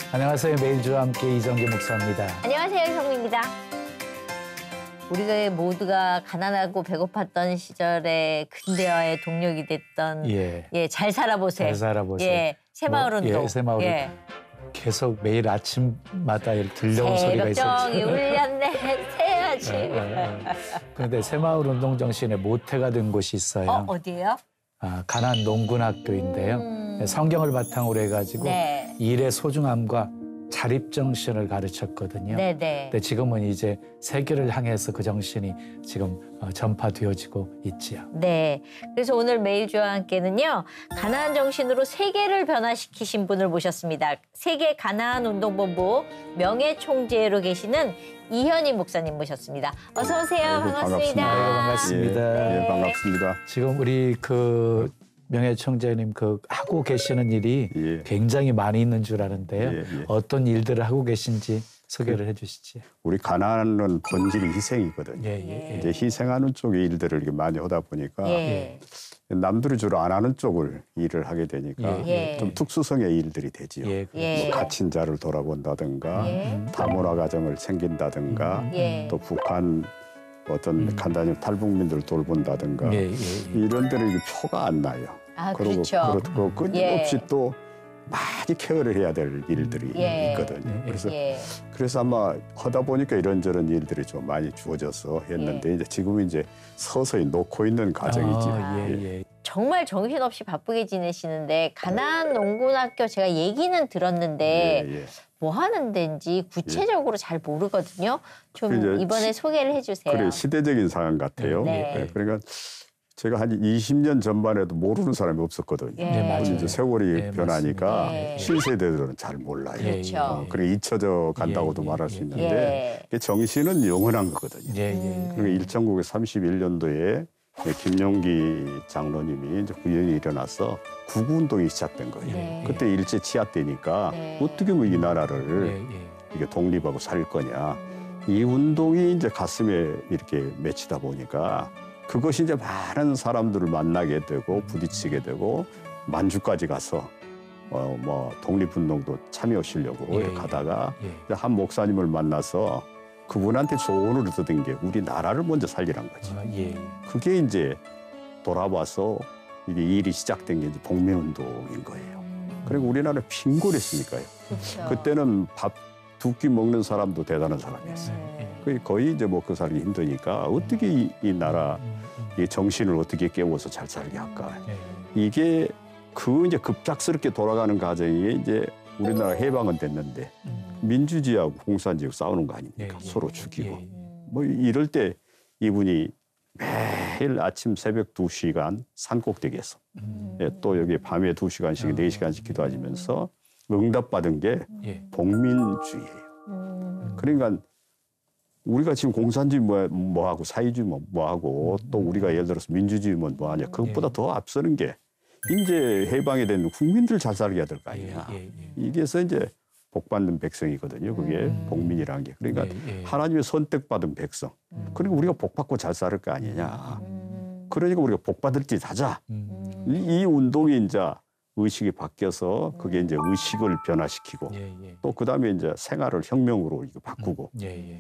안녕하세요. 매일주와 함께 이정규 목사입니다. 안녕하세요. 성우입니다. 우리가 모두가 가난하고 배고팠던 시절에 근대화의 동력이 됐던 잘 살아보세요. 잘 살아보세요. 새마을운동. 새마을 계속 매일 아침마다 들려온 소리가 있었죠. 새벽정이 울렸네. 새야지. 그런데 새마을운동 정신의 모태가 된 곳이 있어요. 어디예요? 가난 농군학교인데요. 성경을 바탕으로 해가지고 일의 소중함과 자립정신을 가르쳤거든요. 네네. 근데 지금은 이제 세계를 향해서 그 정신이 지금 전파되어지고 있지요. 네. 그래서 오늘 매일주와 함께는요. 가나안 정신으로 세계를 변화시키신 분을 모셨습니다. 세계 가나안운동본부 명예총재로 계시는 이현희 목사님 모셨습니다. 어서 오세요. 반갑습니다. 반갑습니다. 예, 반갑습니다. 지금 우리 명예총재님 하고 계시는 일이 굉장히 많이 있는 줄 아는데요. 어떤 일들을 하고 계신지 소개를 해주시지. 우리 가난은 본질이 희생이거든요. 이제 희생하는 쪽의 일들을 이렇게 많이 하다 보니까 남들이 주로 안 하는 쪽을 일을 하게 되니까 좀 특수성의 일들이 되지요. 뭐 갇힌 자를 돌아본다든가 다문화 가정을 챙긴다든가 또 북한 어떤 간단히 탈북민들을 돌본다든가 이런 데는 이게 표가 안 나요. 그리고 그렇고 끊임없이 또 많이 케어를 해야 될 일들이 있거든요. 그래서 아마 하다 보니까 이런저런 일들이 좀 많이 주어져서 했는데 이제 지금은 이제 서서히 놓고 있는 과정이지. 정말 정신없이 바쁘게 지내시는데 가나안 농군학교 제가 얘기는 들었는데 뭐 하는 데인지 구체적으로 잘 모르거든요. 좀 이번에 소개를 해주세요. 그래 시대적인 상황 같아요. 그러니까 제가 한 20년 전만 해도 모르는 사람이 없었거든요. 이제 세월이 변하니까 신세대들은 잘 몰라요. 그래 잊혀져 간다고도 말할 수 있는데 정신은 영원한 거거든요. 그리고 1931년도에 김용기 장로님이 이제 구현이 일어나서 구구운동이 시작된 거예요. 그때 일제 치하되니까 어떻게 뭐 이 나라를 이게 독립하고 살 거냐. 이 운동이 이제 가슴에 이렇게 맺히다 보니까 그것이 이제 많은 사람들을 만나게 되고 부딪히게 되고 만주까지 가서 뭐 독립운동도 참여하시려고 이렇게 가다가 한 목사님을 만나서 그분한테 조언을 얻은 게 우리나라를 먼저 살리란 거지. 그게 이제 돌아와서 이게 일이 시작된 게 이제 복면운동인 거예요. 그리고 우리나라는 빈곤했으니까요. 그때는 밥 두 끼 먹는 사람도 대단한 사람이었어요. 거의 이제 뭐 그 살기 힘드니까 어떻게 이 나라 이 정신을 어떻게 깨워서 잘 살게 할까. 이게 이제 급작스럽게 돌아가는 과정이 이제 우리나라 해방은 됐는데 민주주의하고 공산주의 싸우는 거 아닙니까? 서로 죽이고. 뭐 이럴 때 이분이 매일 아침 새벽 2시간 산꼭대기에서 또 여기 밤에 2시간씩, 4시간씩 기도하시면서 응답받은 게 복민주의예요. 그러니까 우리가 지금 공산주의 뭐하고 사회주의 뭐하고 또 우리가 예를 들어서 민주주의면 뭐하냐. 그것보다 더 앞서는 게 이제 해방이 된 국민들 잘 살게 해야 될 거 아니냐. 이게서 이제 복받는 백성이거든요. 그게 복민이라는 게. 그러니까 하나님의 선택받은 백성. 그리고 우리가 복받고 잘 살 거 아니냐. 그러니까 우리가 복받을 짓 하자. 이 운동이 이제 의식이 바뀌어서 그게 이제 의식을 변화시키고 또 그다음에 이제 생활을 혁명으로 이거 바꾸고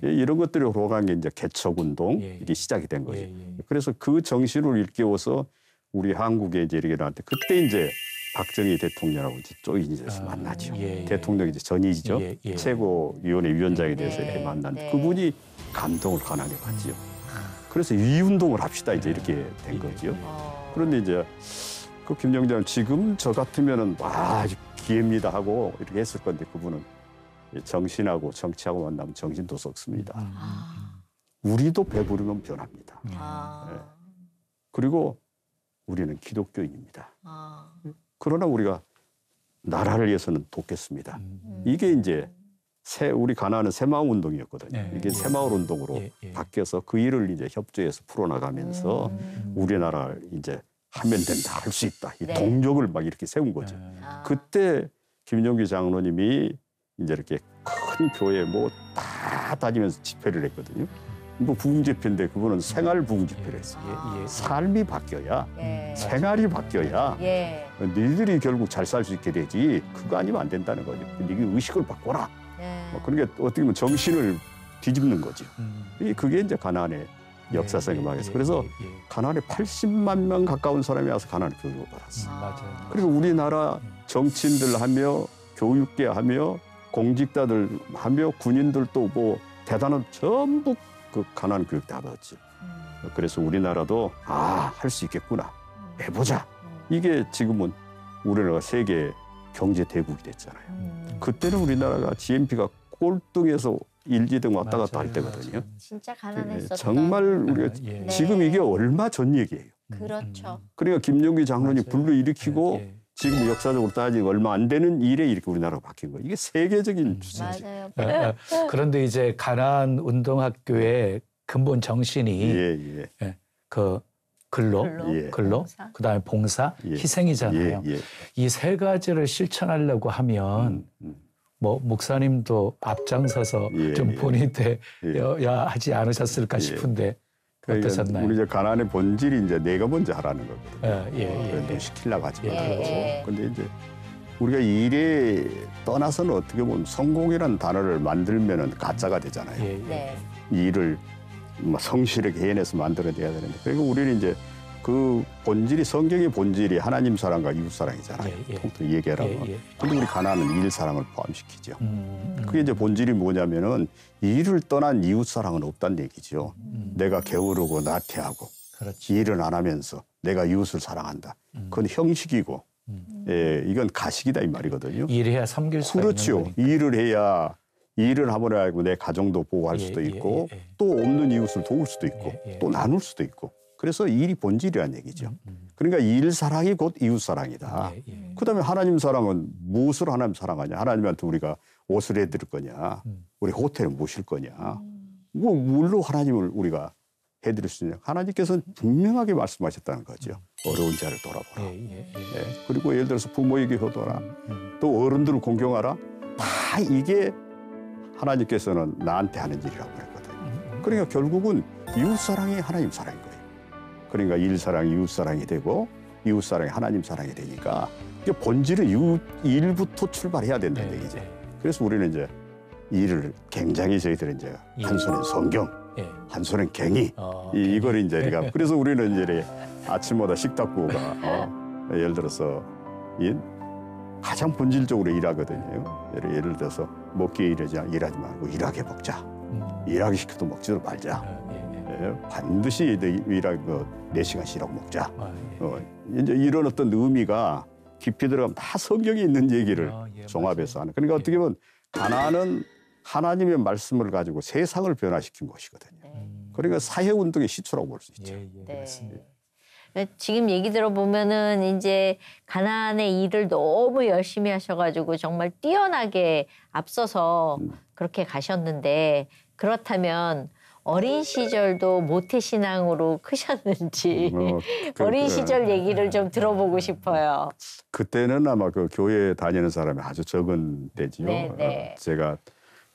이런 것들이 들어간 게 이제 개척운동 이게 시작이 된 거죠. 그래서 그 정신을 일깨워서 우리 한국에 이제 이렇게 나한테 그때 이제 박정희 대통령하고 이제 조인에서 만나죠. 대통령이 이제 전이죠. 최고위원회 위원장에 대해서 이렇게 만났는데 그분이 감동을 강하게 받지요. 그래서 이 운동을 합시다 이제 이렇게 된 거죠. 그런데 이제 그 김영장 지금 저 같으면은 기회입니다 하고 이렇게 했을 건데 그분은 정신하고 정치하고 만나면 정신도 썩습니다. 우리도 배부르면 변합니다. 그리고 우리는 기독교인입니다. 그러나 우리가 나라를 위해서는 돕겠습니다. 이게 이제 우리 가나안은 새마을 운동이었거든요. 이게 새마을 운동으로 바뀌어서 그 일을 이제 협조해서 풀어나가면서 우리나라를 이제 하면 된다, 할 수 있다. 이 동력을 막 이렇게 세운 거죠. 그때 김용기 장로님이 이제 이렇게 큰 교회 뭐 다 다니면서 집회를 했거든요. 뭐 부흥집회인데 그거는 생활 부흥집회를 했어요. 삶이 바뀌어야 생활이 바뀌어야 너희들이 결국 잘 살 수 있게 되지 그거 아니면 안 된다는 거죠. 네가 의식을 바꿔라. 뭐 그런 게 어떻게 보면 정신을 뒤집는 거죠. 그게 이제 가나안의 역사성이 망했어. 그래서 가나안에 80만 명 가까운 사람이 와서 가나안 교육을 받았어. 그리고 우리나라 정치인들 하며 교육계 하며 공직자들 하며 군인들도 뭐 대단한 전부 그 가나안 교육 다 받았지. 그래서 우리나라도 할 수 있겠구나. 해보자. 이게 지금은 우리나라가 세계 경제 대국이 됐잖아요. 그때는 우리나라가 GNP가 꼴등에서 1, 2등 왔다 갔다 할 때거든요. 진짜 가난했었던. 정말 우리가 지금 이게 얼마 전 얘기예요. 그렇죠. 그러니까 김용기 장로님 불러일으키고 지금 역사적으로 따지고 얼마 안 되는 일에 이렇게 우리나라가 바뀐 거예요. 이게 세계적인 추세죠. 맞아요. 그런데 이제 가나안 운동학교의 근본 정신이 그 근로, 그다음에 봉사, 희생이잖아요. 이 세 가지를 실천하려고 하면 뭐 목사님도 앞장서서 좀 본인되어야 하지 않으셨을까 싶은데 어떠셨나요? 우리 이제 가나안의 본질이 이제 내가 먼저 하라는 거거든요. 시키려고 하지 말고. 근데 이제 우리가 일에 떠나서는 어떻게 보면 성공이라는 단어를 만들면은 가짜가 되잖아요. 일을 뭐 성실하게 해내서 만들어내야 되는데, 그리고 우리는 이제 그 본질이, 성경의 본질이 하나님 사랑과 이웃 사랑이잖아요. 통통 얘기하라고. 근데 우리 가나안은 일 사랑을 포함시키죠. 그게 이제 본질이 뭐냐면은 일을 떠난 이웃 사랑은 없다는 얘기죠. 내가 게으르고 나태하고 일을 안 하면서 내가 이웃을 사랑한다. 그건 형식이고, 이건 가식이다 이 말이거든요. 일해야 섬길 수 있는 거니까. 일을 해야, 일을 하면 알고 내 가정도 보호할 수도 있고 또 없는 이웃을 도울 수도 있고 또 나눌 수도 있고. 그래서 일이 본질이라는 얘기죠. 그러니까 일 사랑이 곧 이웃 사랑이다. 그다음에 하나님 사랑은 무엇으로 하나님 사랑하냐? 하나님한테 우리가 옷을 해드릴 거냐? 우리 호텔에 모실 거냐? 뭐 뭘로 하나님을 우리가 해드릴 수 있냐? 하나님께서는 분명하게 말씀하셨다는 거죠. 어려운 자를 돌아보라. 그리고 예를 들어서 부모에게 효도하라. 또 어른들을 공경하라. 다 이게 하나님께서는 나한테 하는 일이라고 그랬거든요. 그러니까 결국은 이웃 사랑이 하나님 사랑인 거예요. 그러니까 일 사랑이 이웃 사랑이 되고 이웃 사랑이 하나님 사랑이 되니까 본질은 일부터 출발해야 된다는 얘기죠. 그래서 우리는 이제 일을 굉장히 저희들은 이제 한 손엔 성경, 한 손엔 갱이 이걸 이제 그래서 우리는 이제 아침마다 식탁부가 예를 들어서 가장 본질적으로 일하거든요. 예를 들어서 먹기에 일하지 말고 일하게 먹자. 일하기 시켜도 먹지도 말자. 반드시 일하고 4시간 쉬라고 먹자. 이제 이런 어떤 의미가 깊이 들어가면 다 성경에 있는 얘기를 종합해서 하는. 그러니까 어떻게 보면 가나안은 하나님의 말씀을 가지고 세상을 변화시킨 것이거든요. 그러니까 사회운동의 시초라고 볼 수 있죠. 지금 얘기 들어보면은 이제 가나안의 일을 너무 열심히 하셔가지고 정말 뛰어나게 앞서서 그렇게 가셨는데, 그렇다면 어린 시절도 모태신앙으로 크셨는지 어린 시절 얘기를 좀 들어보고 싶어요. 그때는 아마 그 교회 다니는 사람이 아주 적은 때지요. 제가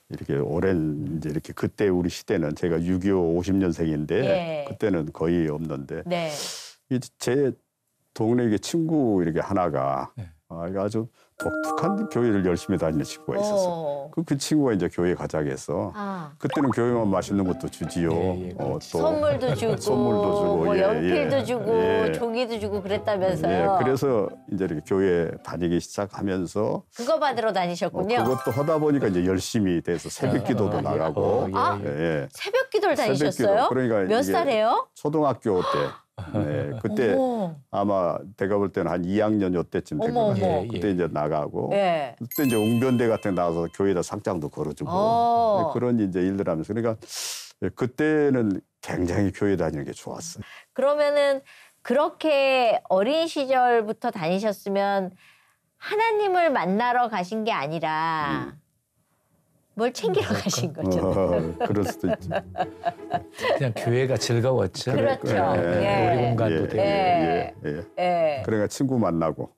이렇게 오랜 이제 이렇게 그때 우리 시대는 제가 6.25 50년생인데 그때는 거의 없는데 제 동네 친구 이렇게 하나가 아주 독특한 교회를 열심히 다니는 친구가 있었어. 그 친구가 이제 교회 가자고 해서 그때는 교회만 맛있는 것도 주지요. 또 선물도 주고, 뭐 연필도 주고, 종이도 주고 그랬다면서요. 그래서 이제 이렇게 교회 다니기 시작하면서 그거 받으러 다니셨군요. 그것도 하다 보니까 이제 열심히 돼서 새벽기도도 나가고. 새벽기도를 다니셨어요? 새벽기도. 그러니까 몇 살이에요? 초등학교 때. 그때 아마 제가 볼 때는 한 2학년 요때쯤 된 것 같아요. 그때 이제 나가고 그때 이제 웅변대 같은 데 나가서 교회에다 상장도 걸어주고 그런 이제 일들 하면서, 그러니까 그때는 굉장히 교회 다니는 게 좋았어요. 그러면은 그렇게 어린 시절부터 다니셨으면 하나님을 만나러 가신 게 아니라 뭘 챙기러 가신 거죠. 그럴 수도 있죠. 그냥 교회가 즐거웠죠. 그렇죠. 놀이 공간도 되고. 그러니까 친구 만나고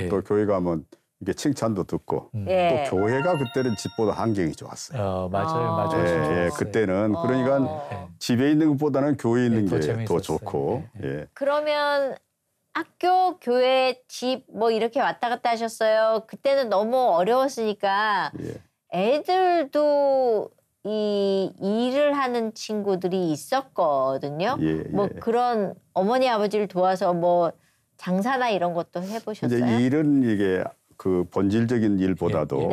또 교회 가면 이게 칭찬도 듣고 예. 또 교회가 그때는 집보다 환경이 좋았어요. 맞아요. 예, 그때는 그러니까 집에 있는 것보다는 교회에 있는 게 더 좋고. 예. 그러면 학교, 교회, 집 뭐 이렇게 왔다 갔다 하셨어요. 그때는 너무 어려웠으니까 애들도 이 일을 하는 친구들이 있었거든요. 뭐 그런 어머니 아버지를 도와서 뭐 장사나 이런 것도 해보셨어요? 이제 일은 이게 그 본질적인 일보다도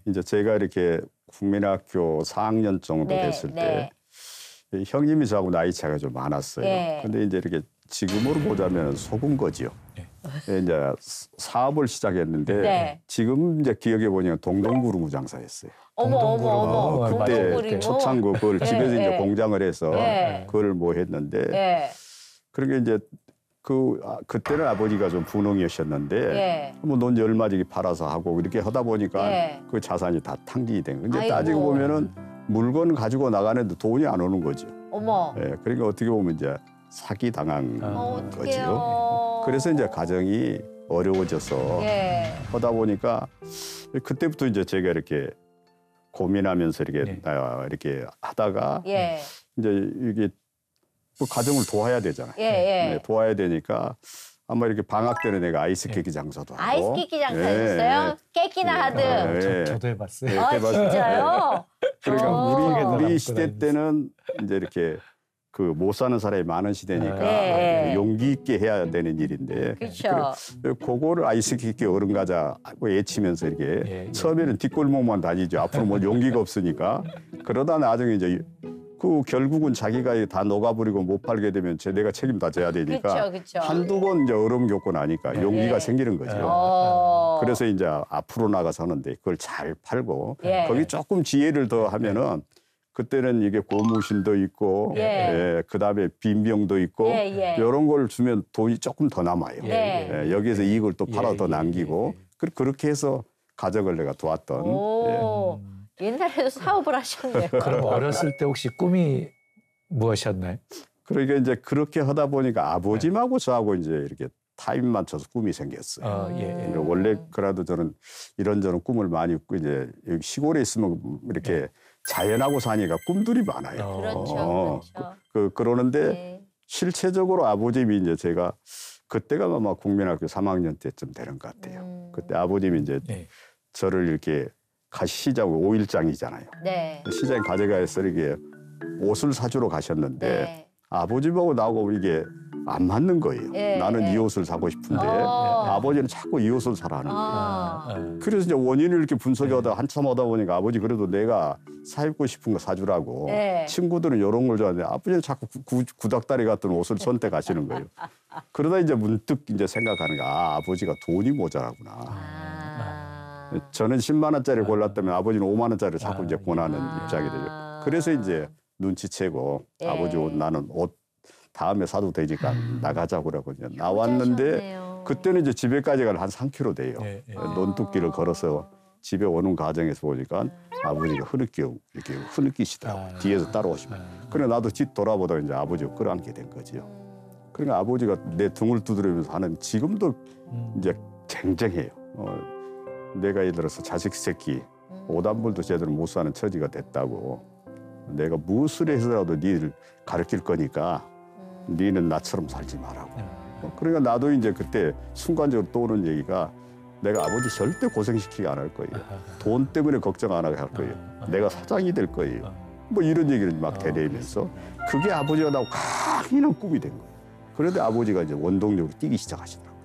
이제 제가 이렇게 국민학교 4학년 정도 됐을 때 형님이 저하고 나이 차이가 좀 많았어요. 근데 이제 이렇게 지금으로 보자면 속은 거지요. 이제 사업을 시작했는데 지금 이제 기억해 보니까 동동구르무 장사했어요. 어머. 그때 초창고 그걸 집에서 이제 공장을 해서 그걸 뭐 했는데 그러게 이제 그때는 아버지가 좀 분홍이셨는데 뭐 논 열마지기 팔아서 하고 이렇게 하다 보니까 그 자산이 다 탕진이 된 거예요. 근데 따지고 보면은 물건 가지고 나가는데 돈이 안 오는 거죠. 어머. 그러니까 어떻게 보면 이제 사기 당한 거지요. 그래서 이제 가정이 어려워져서 하다 보니까 그때부터 이제 제가 이렇게 고민하면서 이렇게 하다가 이제 이게 뭐 가정을 도와야 되잖아요. 도와야 되니까 아마 이렇게 방학 때는 내가 아이스케이크 장사도 하고. 아이스케이크 장사했어요? 깨끼나 하든. 저도 해봤어요. 진짜요? 그러니까 우리 시대 때는 이제 이렇게 그 못 사는 사람이 많은 시대니까 용기 있게 해야 되는 일인데. 그렇죠. 그거를 아이스케이크 어른 가자 하고 외치면서 이렇게 처음에는 뒷골목만 다니죠. 앞으로 뭐 용기가 없으니까. 그러다 나중에 이제 그 결국은 자기가 다 녹아버리고 못 팔게 되면 내가 책임 다 져야 되니까 그쵸. 한두 번 이제 어려움 겪고 나니까 용기가 생기는 거죠. 그래서 이제 앞으로 나가서 하는데 그걸 잘 팔고 거기 조금 지혜를 더 하면은 그때는 이게 고무신도 있고 그다음에 빈병도 있고 이런 걸 주면 돈이 조금 더 남아요. 여기에서 이걸 또 팔아 더 남기고 그렇게 해서 가정을 내가 도왔던. 옛날에도 사업을 하셨네요. 그럼 어렸을 때 혹시 꿈이 무엇이었나요? 그러니까 이제 그렇게 하다 보니까 아버님하고 저하고 이제 이렇게 타임 맞춰서 꿈이 생겼어요. 그러니까 원래 그래도 저는 이런저런 꿈을 많이 꾸고 이제 여기 시골에 있으면 이렇게 자연하고 사니까 꿈들이 많아요. 그렇죠. 그러는데 실체적으로 아버님이 이제 제가 그때가 아마 국민학교 3학년 때쯤 되는 것 같아요. 그때 아버님이 이제 저를 이렇게 시장 5일장이잖아요. 시장에 가져가서 이렇게 옷을 사주러 가셨는데 아버님하고 나하고 이게 안 맞는 거예요. 나는 이 옷을 사고 싶은데 아버지는 자꾸 이 옷을 사라는 거예요. 그래서 이제 원인을 이렇게 분석하다 한참 하다 보니까 아버지 그래도 내가 사 입고 싶은 거 사주라고 친구들은 이런 걸 좋아하는데 아버지는 자꾸 구닥다리 같은 옷을 선택하시는 거예요. 그러다 이제 문득 이제 생각하는 게 아버지가 돈이 모자라구나. 저는 10만 원짜리 골랐다면 아버지는 5만 원짜리를 자꾸 이제 권하는 입장이 되죠. 그래서 이제 눈치채고 아버지 나는 옷 다음에 사도 되니까 나가자고 그러고 이제 나왔는데 그때는 이제 집에까지 가는 한 3km 돼요. 논뚝길을 걸어서 집에 오는 과정에서 보니까 아버지가 이렇게 흐느끼시더라고요. 뒤에서 따라오시면. 그래 나도 뒤 돌아보다 이제 아버지가 끌어안게 된 거죠. 그러니까 아버지가 내 등을 두드리면서 하는 지금도 이제 쟁쟁해요. 내가 예를 들어서 자식 새끼 오단불도 제대로 못 사는 처지가 됐다고 내가 무엇을 해서라도 니를 가르칠 거니까 니는 나처럼 살지 말라고. 그러니까 나도 이제 그때 순간적으로 떠오르는 얘기가 내가 아버지 절대 고생시키게 안 할 거예요. 돈 때문에 걱정 안 하게 할 거예요. 내가 사장이 될 거예요. 뭐 이런 얘기를 막 되뇌면서 그게 아버지가 나고 강인한 꿈이 된 거예요. 그런데 아버지가 이제 원동력으로 뛰기 시작하시더라고요.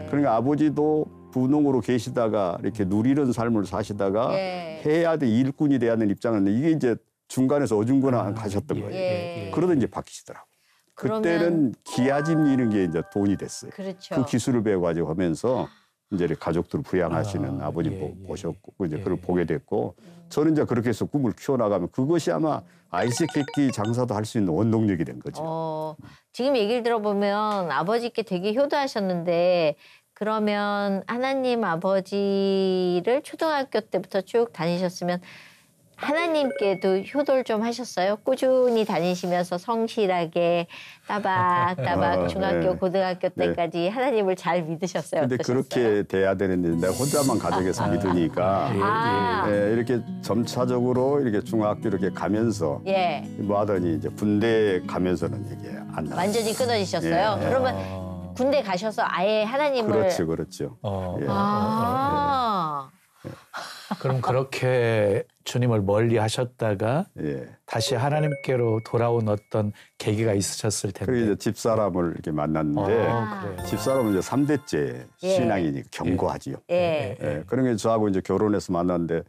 그러니까 아버지도 분홍으로 계시다가 이렇게 누리는 삶을 사시다가 해야 될 일꾼이 돼야 하는 입장은 이게 이제 중간에서 어중간한 가셨던 거예요. 그러다 이제 바뀌시더라고요. 그때는 기아집 이런 게 이제 돈이 됐어요. 그 기술을 배워가지고 하면서 이제 가족들을 부양하시는 아버님 보셨고 이제 그걸 보게 됐고 저는 이제 그렇게 해서 꿈을 키워나가면 그것이 아마 아이스케이크 장사도 할 수 있는 원동력이 된 거죠. 지금 얘기를 들어보면 아버지께 되게 효도하셨는데 그러면 하나님 아버지를 초등학교 때부터 쭉 다니셨으면 하나님께도 효도를 좀 하셨어요? 꾸준히 다니시면서 성실하게 따박따박 중학교, 고등학교 때까지 하나님을 잘 믿으셨어요? 근데 어떠셨어요? 그렇게 돼야 되는데 내가 혼자만 가정에서 믿으니까 이렇게 점차적으로 이렇게 중학교 이렇게 가면서 뭐 하더니 이제 군대 가면서는 이게 안 나와요. 완전히 끊어지셨어요? 그러면 군대 가셔서 아예 하나님을 그렇죠. 그럼 그렇게 주님을 멀리 하셨다가 다시 하나님께로 돌아온 어떤 계기가 있으셨을 텐데. 그리고 이제 집사람을 이렇게 만났는데 집사람은 이제 3대째 신앙이니까 견고하지요. 그러니까 저하고 이제 결혼해서 만났는데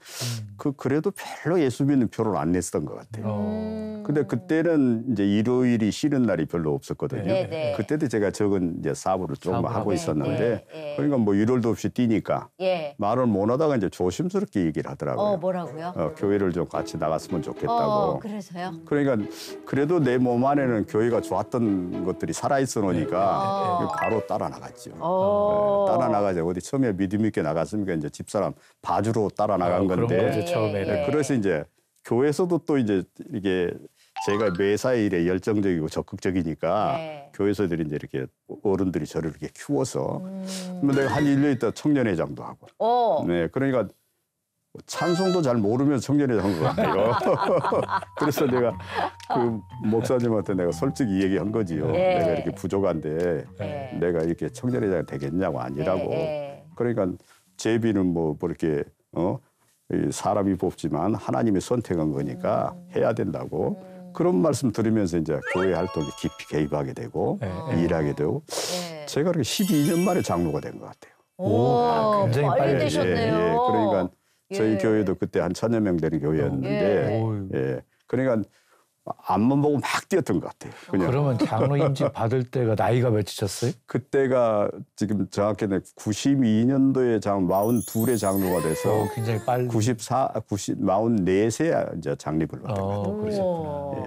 그래도 별로 예수 믿는 표를 안 냈었던 것 같아요. 근데 그때는 이제 일요일이 쉬는 날이 별로 없었거든요. 그때도 제가 적은 이제 사업을 조금 하고 있었는데 그러니까 뭐 일요일도 없이 뛰니까 말을 못 하다가 이제 조심스럽게 얘기를 하더라고요. 뭐라고요? 교회를 좀 같이 나갔으면 좋겠다고. 그래서요? 그러니까 그래도 내 몸 안에는 교회가 좋았던 것들이 살아있어 놓으니까 바로 따라 나갔죠. 따라 나가자. 어디 처음에 믿음 있게 나갔으니까 이제 집사람 봐주러 따라 나간 건데. 그런 거죠, 처음에는. 그래서 이제 교회에서도 또 이제 이게 제가 매사에 일에 열정적이고 적극적이니까 교회에서들이 이제 이렇게 어른들이 저를 이렇게 키워서 내가 한 1년 있다 청년회장도 하고. 그러니까 찬송도 잘 모르면서 청년회장 한 것 같아요. 그래서 내가 그 목사님한테 내가 솔직히 얘기한 거지요. 내가 이렇게 부족한데 내가 이렇게 청년회장이 되겠냐고 아니라고. 그러니까 제비는 뭐 이렇게 사람이 뽑지만 하나님이 선택한 거니까 해야 된다고. 그런 말씀 들으면서 이제 교회 활동에 깊이 개입하게 되고 일하게 되고 제가 그렇게 12년 만에 장로가 된 것 같아요. 굉장히 빨리 되셨네요. 그러니까 저희 교회도 그때 한 1000여 명 되는 교회였는데 그러니까 앞만 보고 막 뛰었던 것 같아요. 그냥. 그러면 장로 임직 받을 때가 나이가 몇이셨어요? 그때가 지금 정확히는 92년도에 42의 장로가 돼서 굉장히 빨리 44세 이제 장립을 받은 것 같아요.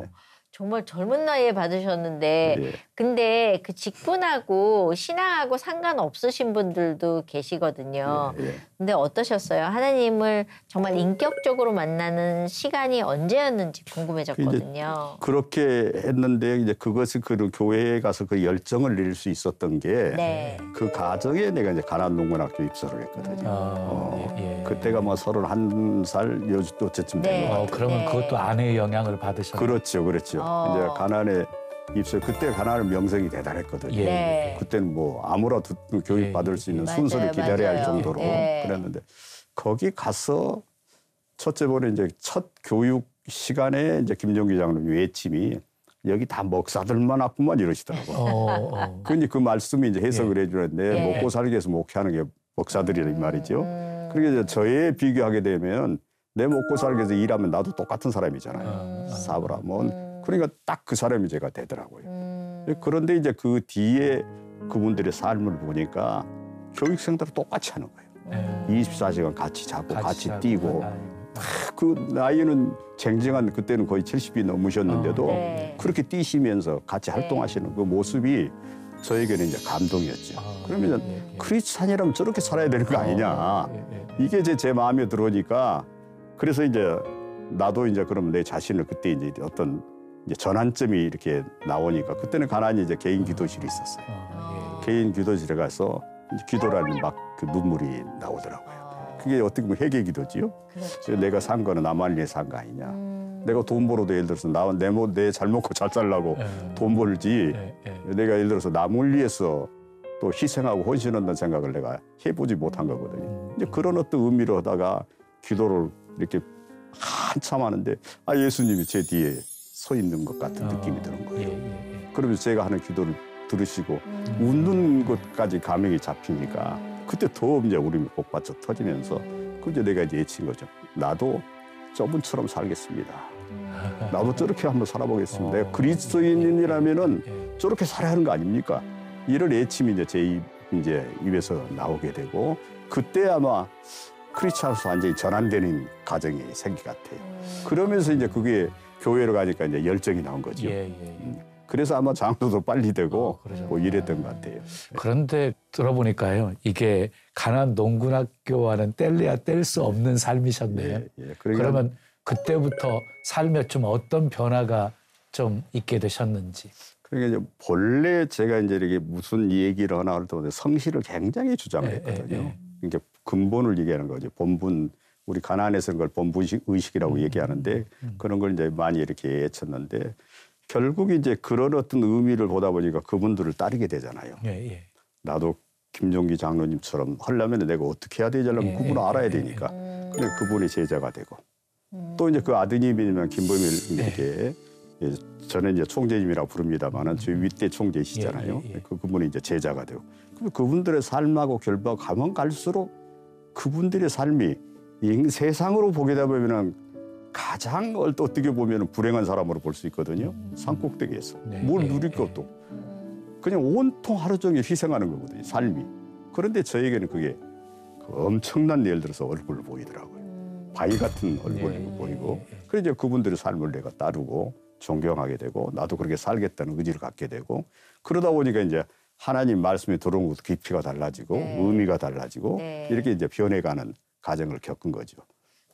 정말 젊은 나이에 받으셨는데 근데 그 직분하고 신앙하고 상관없으신 분들도 계시거든요. 근데 어떠셨어요? 하나님을 정말 인격적으로 만나는 시간이 언제였는지 궁금해졌거든요. 그렇게 했는데 이제 그것이 그 교회에 가서 그 열정을 낼 수 있었던 게 그 가정에 내가 이제 가난농군학교 입소를 했거든요. 그때가 뭐 31살 요즘쯤 된 것 같아요. 그러면 그것도 아내의 영향을 받으셨나요? 그렇죠. 이제 가난에 입소 그때 가난의 명성이 대단했거든요. 그때는 뭐 아무라도 교육 받을 수 있는 순서를 기다려야 할 정도로 그랬는데 거기 가서 첫째 번에 이제 첫 교육 시간에 이제 김종기 장로님 외침이 여기 다 목사들만 왔구만 이러시더라고요. 근데 그 말씀이 이제 해석을 해주는데 먹고 살기 위해서 목회하는 게 목사들이란 말이죠. 그러니까 이제 저에 비교하게 되면 내 먹고 살기 위해서 일하면 나도 똑같은 사람이잖아요. 사업을 하면. 그러니까 딱 그 사람이 제가 되더라고요. 그런데 이제 그 뒤에 그분들의 삶을 보니까 교육생들은 똑같이 하는 거예요. 24시간 같이 자고 같이 뛰고 그 나이는 쟁쟁한 그때는 거의 70이 넘으셨는데도 그렇게 뛰시면서 같이 활동하시는 그 모습이 저에게는 이제 감동이었죠. 그러면 크리스찬이라면 저렇게 살아야 되는 거 아니냐. 이게 제 마음에 들어오니까 그래서 이제 나도 이제 그럼 내 자신을 그때 이제 어떤 이제 전환점이 이렇게 나오니까 그때는 가난히 이제 개인 기도실이 있었어요. 개인 기도실에 가서 이제 기도라는 막 그 눈물이 나오더라고요. 그게 어떻게 보면 회개 기도지요. 내가 산 거는 나만 위해 산 거 아니냐. 내가 돈 벌어도 예를 들어서 내 잘 먹고 잘 살라고 돈 벌지. 내가 예를 들어서 남을 위해서 또 희생하고 헌신한다는 생각을 내가 해보지 못한 거거든요. 이제 그런 어떤 의미로 하다가 기도를 이렇게 한참 하는데 예수님이 제 뒤에 서 있는 것 같은 느낌이 드는 거예요. 그러면서 제가 하는 기도를 들으시고 웃는 것까지 감흥이 잡히니까 그때 더 이제 울음이 복받쳐 터지면서 그 이제 내가 이제 외친 거죠. 나도 저분처럼 살겠습니다. 나도 저렇게 한번 살아보겠습니다. 내가 그리스도인이라면은 저렇게 살아야 하는 거 아닙니까? 이런 애침이 이제 제 입에서 나오게 되고 그때 아마 크리스찬으로서 완전히 전환되는 과정이 생긴 것 같아요. 그러면서 이제 그게 교회로 가니까 이제 열정이 나온 거죠. 그래서 아마 장로도 빨리 되고 뭐 이랬던 것 같아요. 그런데 들어보니까요. 이게 가난 농군학교와는 뗄래야 뗄 수 없는 삶이셨네요. 그러면 그때부터 삶에 좀 어떤 변화가 좀 있게 되셨는지. 그러니까 이제 본래 제가 이제 이렇게 무슨 얘기를 하나 할 때 성실을 굉장히 주장했거든요. 그러니까 근본을 얘기하는 거죠. 본분, 우리 가나안에서는 그걸 본분 의식이라고 얘기하는데 그런 걸 이제 많이 이렇게 애쳤는데 결국 이제 그런 어떤 의미를 보다 보니까 그분들을 따르게 되잖아요. 나도 김종기 장로님처럼 하려면 내가 어떻게 해야 되지? 하려면 그분을 알아야 되니까. 그래서 그분의 제자가 되고 또 이제 그 아드님이면 김범일 이렇게 저는 이제 총재님이라고 부릅니다만은 저희 윗대 총재시잖아요. 그분이 이제 제자가 되고 그분들의 삶하고 결박하면 갈수록 그분들의 삶이 세상으로 보게 되면은 가장 어떻게 보면 불행한 사람으로 볼 수 있거든요. 산꼭대기에서 뭘 누릴 것도 그냥 온통 하루 종일 희생하는 거거든요. 삶이. 그런데 저에게는 그게 엄청난 예를 들어서 얼굴을 보이더라고요. 바위 같은 얼굴이 보이고 그래서 이제 그분들의 삶을 내가 따르고 존경하게 되고 나도 그렇게 살겠다는 의지를 갖게 되고 그러다 보니까 이제 하나님 말씀에 들어온 것도 깊이가 달라지고 의미가 달라지고 이렇게 이제 변해가는 과정을 겪은 거죠.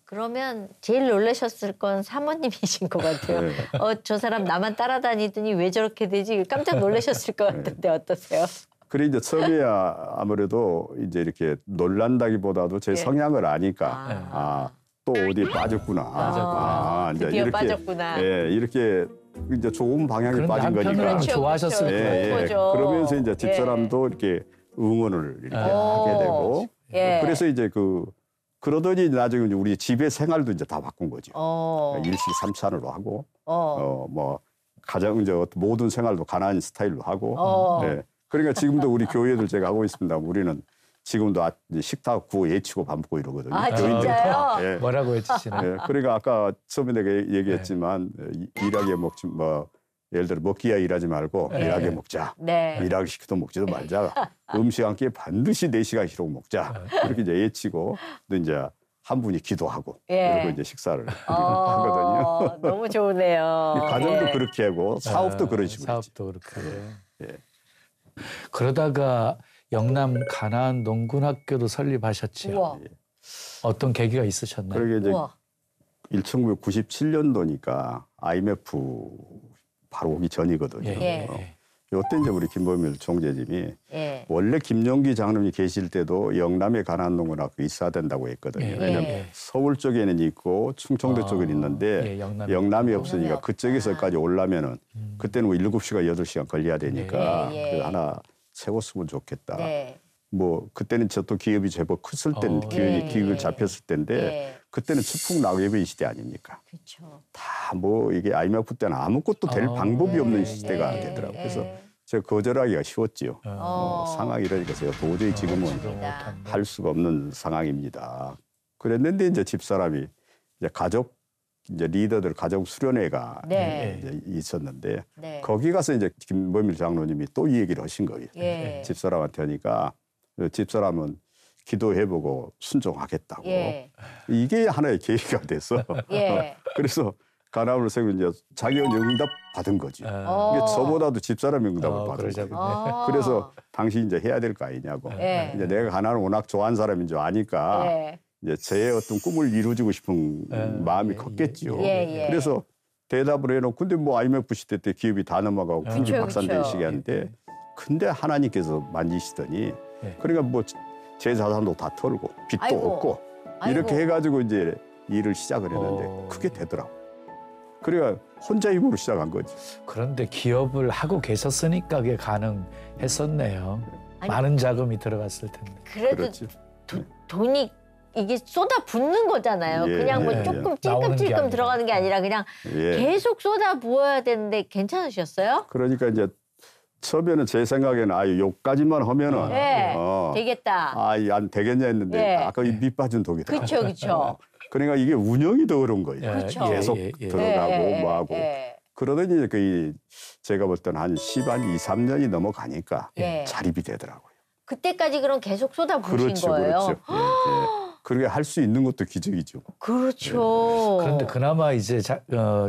그러면 제일 놀라셨을 건 사모님이신 것 같아요. 저 사람 나만 따라다니더니 왜 저렇게 되지? 깜짝 놀라셨을 것 같은데 어떠세요? 그래 이제 처음에야 아무래도 이제 이렇게 놀란다기보다도 제 성향을 아니까 또 어디 빠졌구나. 이제 드디어 이렇게 빠졌구나. 이렇게 이제 좋은 방향에 빠진 거니까. 그렇죠, 좋아하셨을 거죠. 그러면서 이제 집사람도 이렇게 응원을 이렇게 하게 되고. 그래서 이제 그러더니 나중에 우리 집의 생활도 이제 다 바꾼 거죠. 일식 삼찬으로 하고, 뭐 가장 이제 모든 생활도 가나안 스타일로 하고. 그러니까 지금도 우리 교회들 제가 하고 있습니다. 우리는 지금도 식탁 구워 예치고 밥 먹고 이러거든요. 진짜요? 뭐라고 외치시나요? 그러니까 아까 처음에 내가 얘기했지만 일하게 먹지 뭐 예를 들어 먹기야 일하지 말고 일하게 먹자. 일하기 시켜도 먹지도 말자. 음식 한 끼에 반드시 4시간씩으로 먹자. 이렇게 이제 예치고 또 이제 한 분이 기도하고 그리고 이제 식사를 하거든요. 너무 좋으네요. 가정도 그렇게 하고 사업도 그런 식으로. 사업도 그렇게. 그러다가 영남 가나안 농군학교도 설립하셨지요. 어떤 계기가 있으셨나요? 그러게 이제 1997년도니까 IMF 바로 오기 전이거든요. 이때 이제 우리 김범일 총재님이 원래 김용기 장로님이 계실 때도 영남에 가나안 농군학교 있어야 된다고 했거든요. 왜냐하면 서울 쪽에는 있고 충청도 쪽에는 있는데 영남이 없으니까 그쪽에서까지 오려면은 그때는 뭐 7시간, 8시간 걸려야 되니까 그래서 하나 세웠으면 좋겠다. 뭐 그때는 저도 기업이 제법 컸을 때 기획을 잡혔을 때인데 그때는 추풍 낙엽의 시대 아닙니까? 다 뭐 이게 IMF 때는 아무것도 될 방법이 없는 시대가 되더라고요. 그래서 제가 거절하기가 쉬웠지요. 상황이 이러니까 제가 도저히 지금은 할 수가 없는 상황입니다. 그랬는데 이제 집사람이 이제 가족 이제 리더들 가족 수련회가 이제 있었는데 거기 가서 이제 김범일 장로님이 또 이 얘기를 하신 거예요. 집사람한테 하니까 집사람은 기도해보고 순종하겠다고. 이게 하나의 계기가 돼서 그래서 가나안을 세우고 이제 자기가 응답 받은 거지. 이게 저보다도 집사람이 응답을 받은 거예요. 그래서 당신이 이제 해야 될 거 아니냐고. 이제 내가 가나안을 워낙 좋아하는 사람인 줄 아니까 이제 제 어떤 꿈을 이루어주고 싶은 마음이 컸겠지요. 그래서 대답을 해놓고 근데 뭐 IMF 시대 때 기업이 다 넘어가고 풍지 확산된 시기인데 근데 하나님께서 만지시더니 그러니까 뭐 제 자산도 다 털고 빚도 없고 이렇게 해가지고 이제 일을 시작을 했는데 그게 되더라고. 그러니까 혼자 힘으로 시작한 거지. 그런데 기업을 하고 계셨으니까 그게 가능했었네요. 많은 자금이 들어갔을 텐데. 그래도 돈이 이게 쏟아붓는 거잖아요. 그냥 뭐 조금 찔끔찔끔 들어가는 게 아니라 그냥 계속 쏟아부어야 되는데 괜찮으셨어요? 그러니까 이제 처음에는 제 생각에는 요까지만 하면은 되겠다. 안 되겠냐 했는데 아까 이 밑빠진 독이다. 그렇죠. 그러니까 이게 운영이 더 어려운 거예요. 계속 들어가고 뭐하고. 그러더니 거의 제가 볼 때는 한 23년이 넘어가니까 자립이 되더라고요. 그때까지 그럼 계속 쏟아부으신 거예요? 그렇죠. 그렇게 할 수 있는 것도 기적이죠. 그렇죠. 그런데 그나마 이제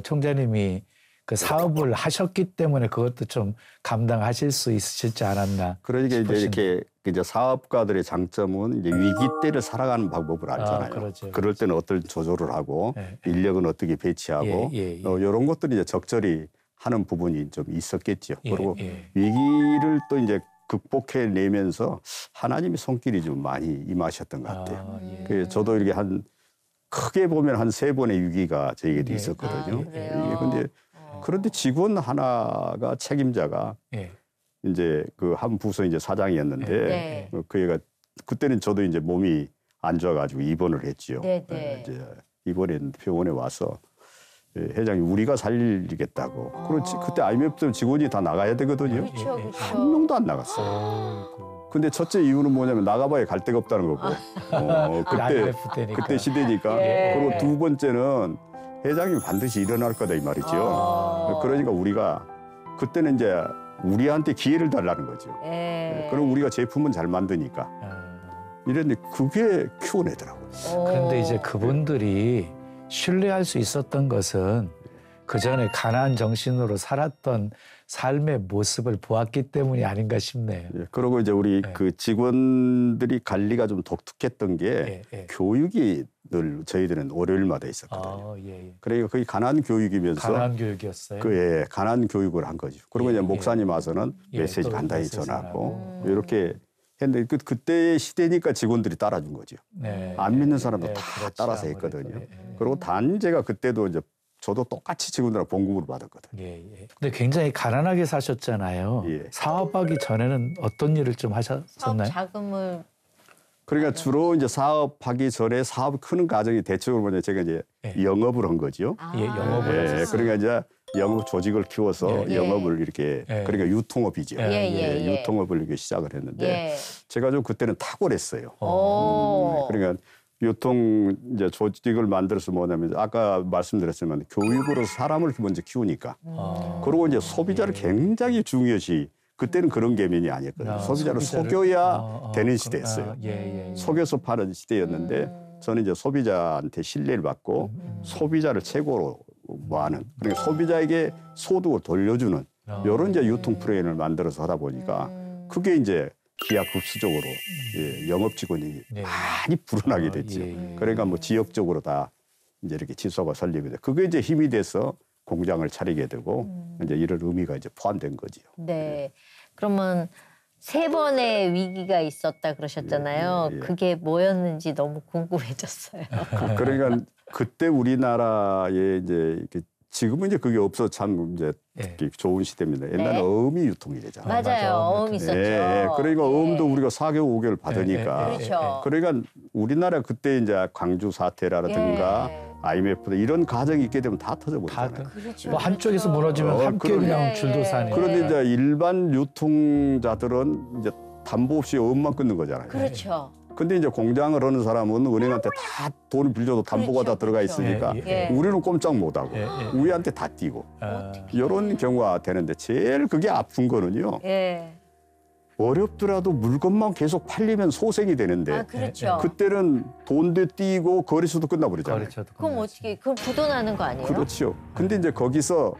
총재님이 그 사업을 하셨기 때문에 그것도 좀 감당하실 수 있으시지 않았나. 그러니까 싶으신데. 이제 이렇게 이제 사업가들의 장점은 이제 위기 때를 살아가는 방법을 알잖아요. 그렇죠, 그럴 때는 어떤 조절을 하고 인력은 어떻게 배치하고 이런 것들이 이제 적절히 하는 부분이 좀 있었겠죠. 그리고 위기를 또 이제 극복해내면서 하나님의 손길이 좀 많이 임하셨던 것 같아요. 그래서 저도 이렇게 크게 보면 한 3번의 위기가 저에게도 있었거든요. 그런데 직원 하나가 책임자가 이제 그 한 부서 이제 사장이었는데 그 애가 그때는 저도 이제 몸이 안 좋아가지고 입원을 했지요. 이제 입원했는데 병원에 와서 회장님 우리가 살리겠다고. 그렇지. 그때 IMF 때문에 직원이 다 나가야 되거든요. 그렇죠. 한 명도 안 나갔어요. 근데 첫째 이유는 뭐냐면 나가봐야 갈 데가 없다는 거고. 그때 시대니까. 그리고 두 번째는 회장님이 반드시 일어날 거다 이 말이죠. 그러니까 우리가 그때는 이제 우리한테 기회를 달라는 거죠. 그럼 우리가 제품은 잘 만드니까. 이랬는데 그게 키워내더라고요. 그런데 이제 그분들이 신뢰할 수 있었던 것은 그 전에 가난한 정신으로 살았던 삶의 모습을 보았기 때문이 아닌가 싶네요. 그리고 이제 우리 그 직원들이 관리가 좀 독특했던 게 교육이 늘 저희들은 월요일마다 있었거든요. 그러니까 거의 가난 교육이면서 가난 교육이었어요. 가난 교육을 한 거죠. 그리고 이제 목사님 와서는 메시지 간단히 전하고 이렇게 했는데 그때의 시대니까 직원들이 따라준 거죠. 안 믿는 사람도 다 따라서 했거든요. 그리고 단제가 그때도 이제 저도 똑같이 직원들하고 봉급을 받았거든요. 근데 굉장히 가난하게 사셨잖아요. 사업하기 전에는 어떤 일을 좀 하셨었나요? 사업 자금을 그러니까 주로 이제 사업하기 전에 사업이 크는 과정이 대체적으로 뭐냐 제가 이제 영업을 한 거죠. 영업을 하셨어요. 그러니까 이제 영업 조직을 키워서 영업을 이렇게 그러니까 유통업이죠. 유통업을 이렇게 시작을 했는데 제가 좀 그때는 탁월했어요. 그러니까 유통 이제 조직을 만들어서 뭐냐면 아까 말씀드렸지만 교육으로 사람을 먼저 키우니까 그리고 이제 소비자를 굉장히 중요시 그때는 그런 개념이 아니었거든요. 소비자를 속여야 되는 시대였어요. 속여서 파는 시대였는데 저는 이제 소비자한테 신뢰를 받고 소비자를 최고로 뭐하는 그러니까 소비자에게 소득을 돌려주는 이런 이제 유통 프레임을 만들어서 하다 보니까 그게 이제 기하급수적으로 영업 직원이 많이 불어나게 됐죠. 그러니까 뭐 지역적으로 다 이제 이렇게 지소가 설립이 돼. 그게 이제 힘이 돼서 공장을 차리게 되고 이제 이런 의미가 이제 포함된 거지요. 네. 그러면 3번의 위기가 있었다 그러셨잖아요. 그게 뭐였는지 너무 궁금해졌어요. 그러니까 그때 우리나라에 이제 이렇게 지금은 이제 그게 없어 참 이제 좋은 시대입니다. 옛날에 어음이 유통이래잖아요. 맞아요. 어음 있었죠. 그러니까 어음도 우리가 4개월, 5개월 받으니까. 그렇죠. 그러니까 우리나라 그때 이제 광주 사태라든가 IMF 이런 가정이 있게 되면 다 터져버리잖아요. 그렇죠. 뭐 한쪽에서 무너지면 함께 그냥 줄도사니. 그런데 이제 일반 유통자들은 이제 담보 없이 어음만 끊는 거잖아요. 그렇죠. 근데 이제 공장을 하는 사람은 은행한테 다 돈을 빌려도 담보가 다 들어가 있으니까 우리는 꼼짝 못하고 우리한테 다 띄고 이런 경우가 되는데 제일 그게 아픈 거는요. 어렵더라도 물건만 계속 팔리면 소생이 되는데 그렇죠. 그때는 돈도 띄고 거래소도 끝나버리잖아요. 그럼 어떻게 그럼 부도나는 거 아니에요? 그렇죠. 근데 이제 거기서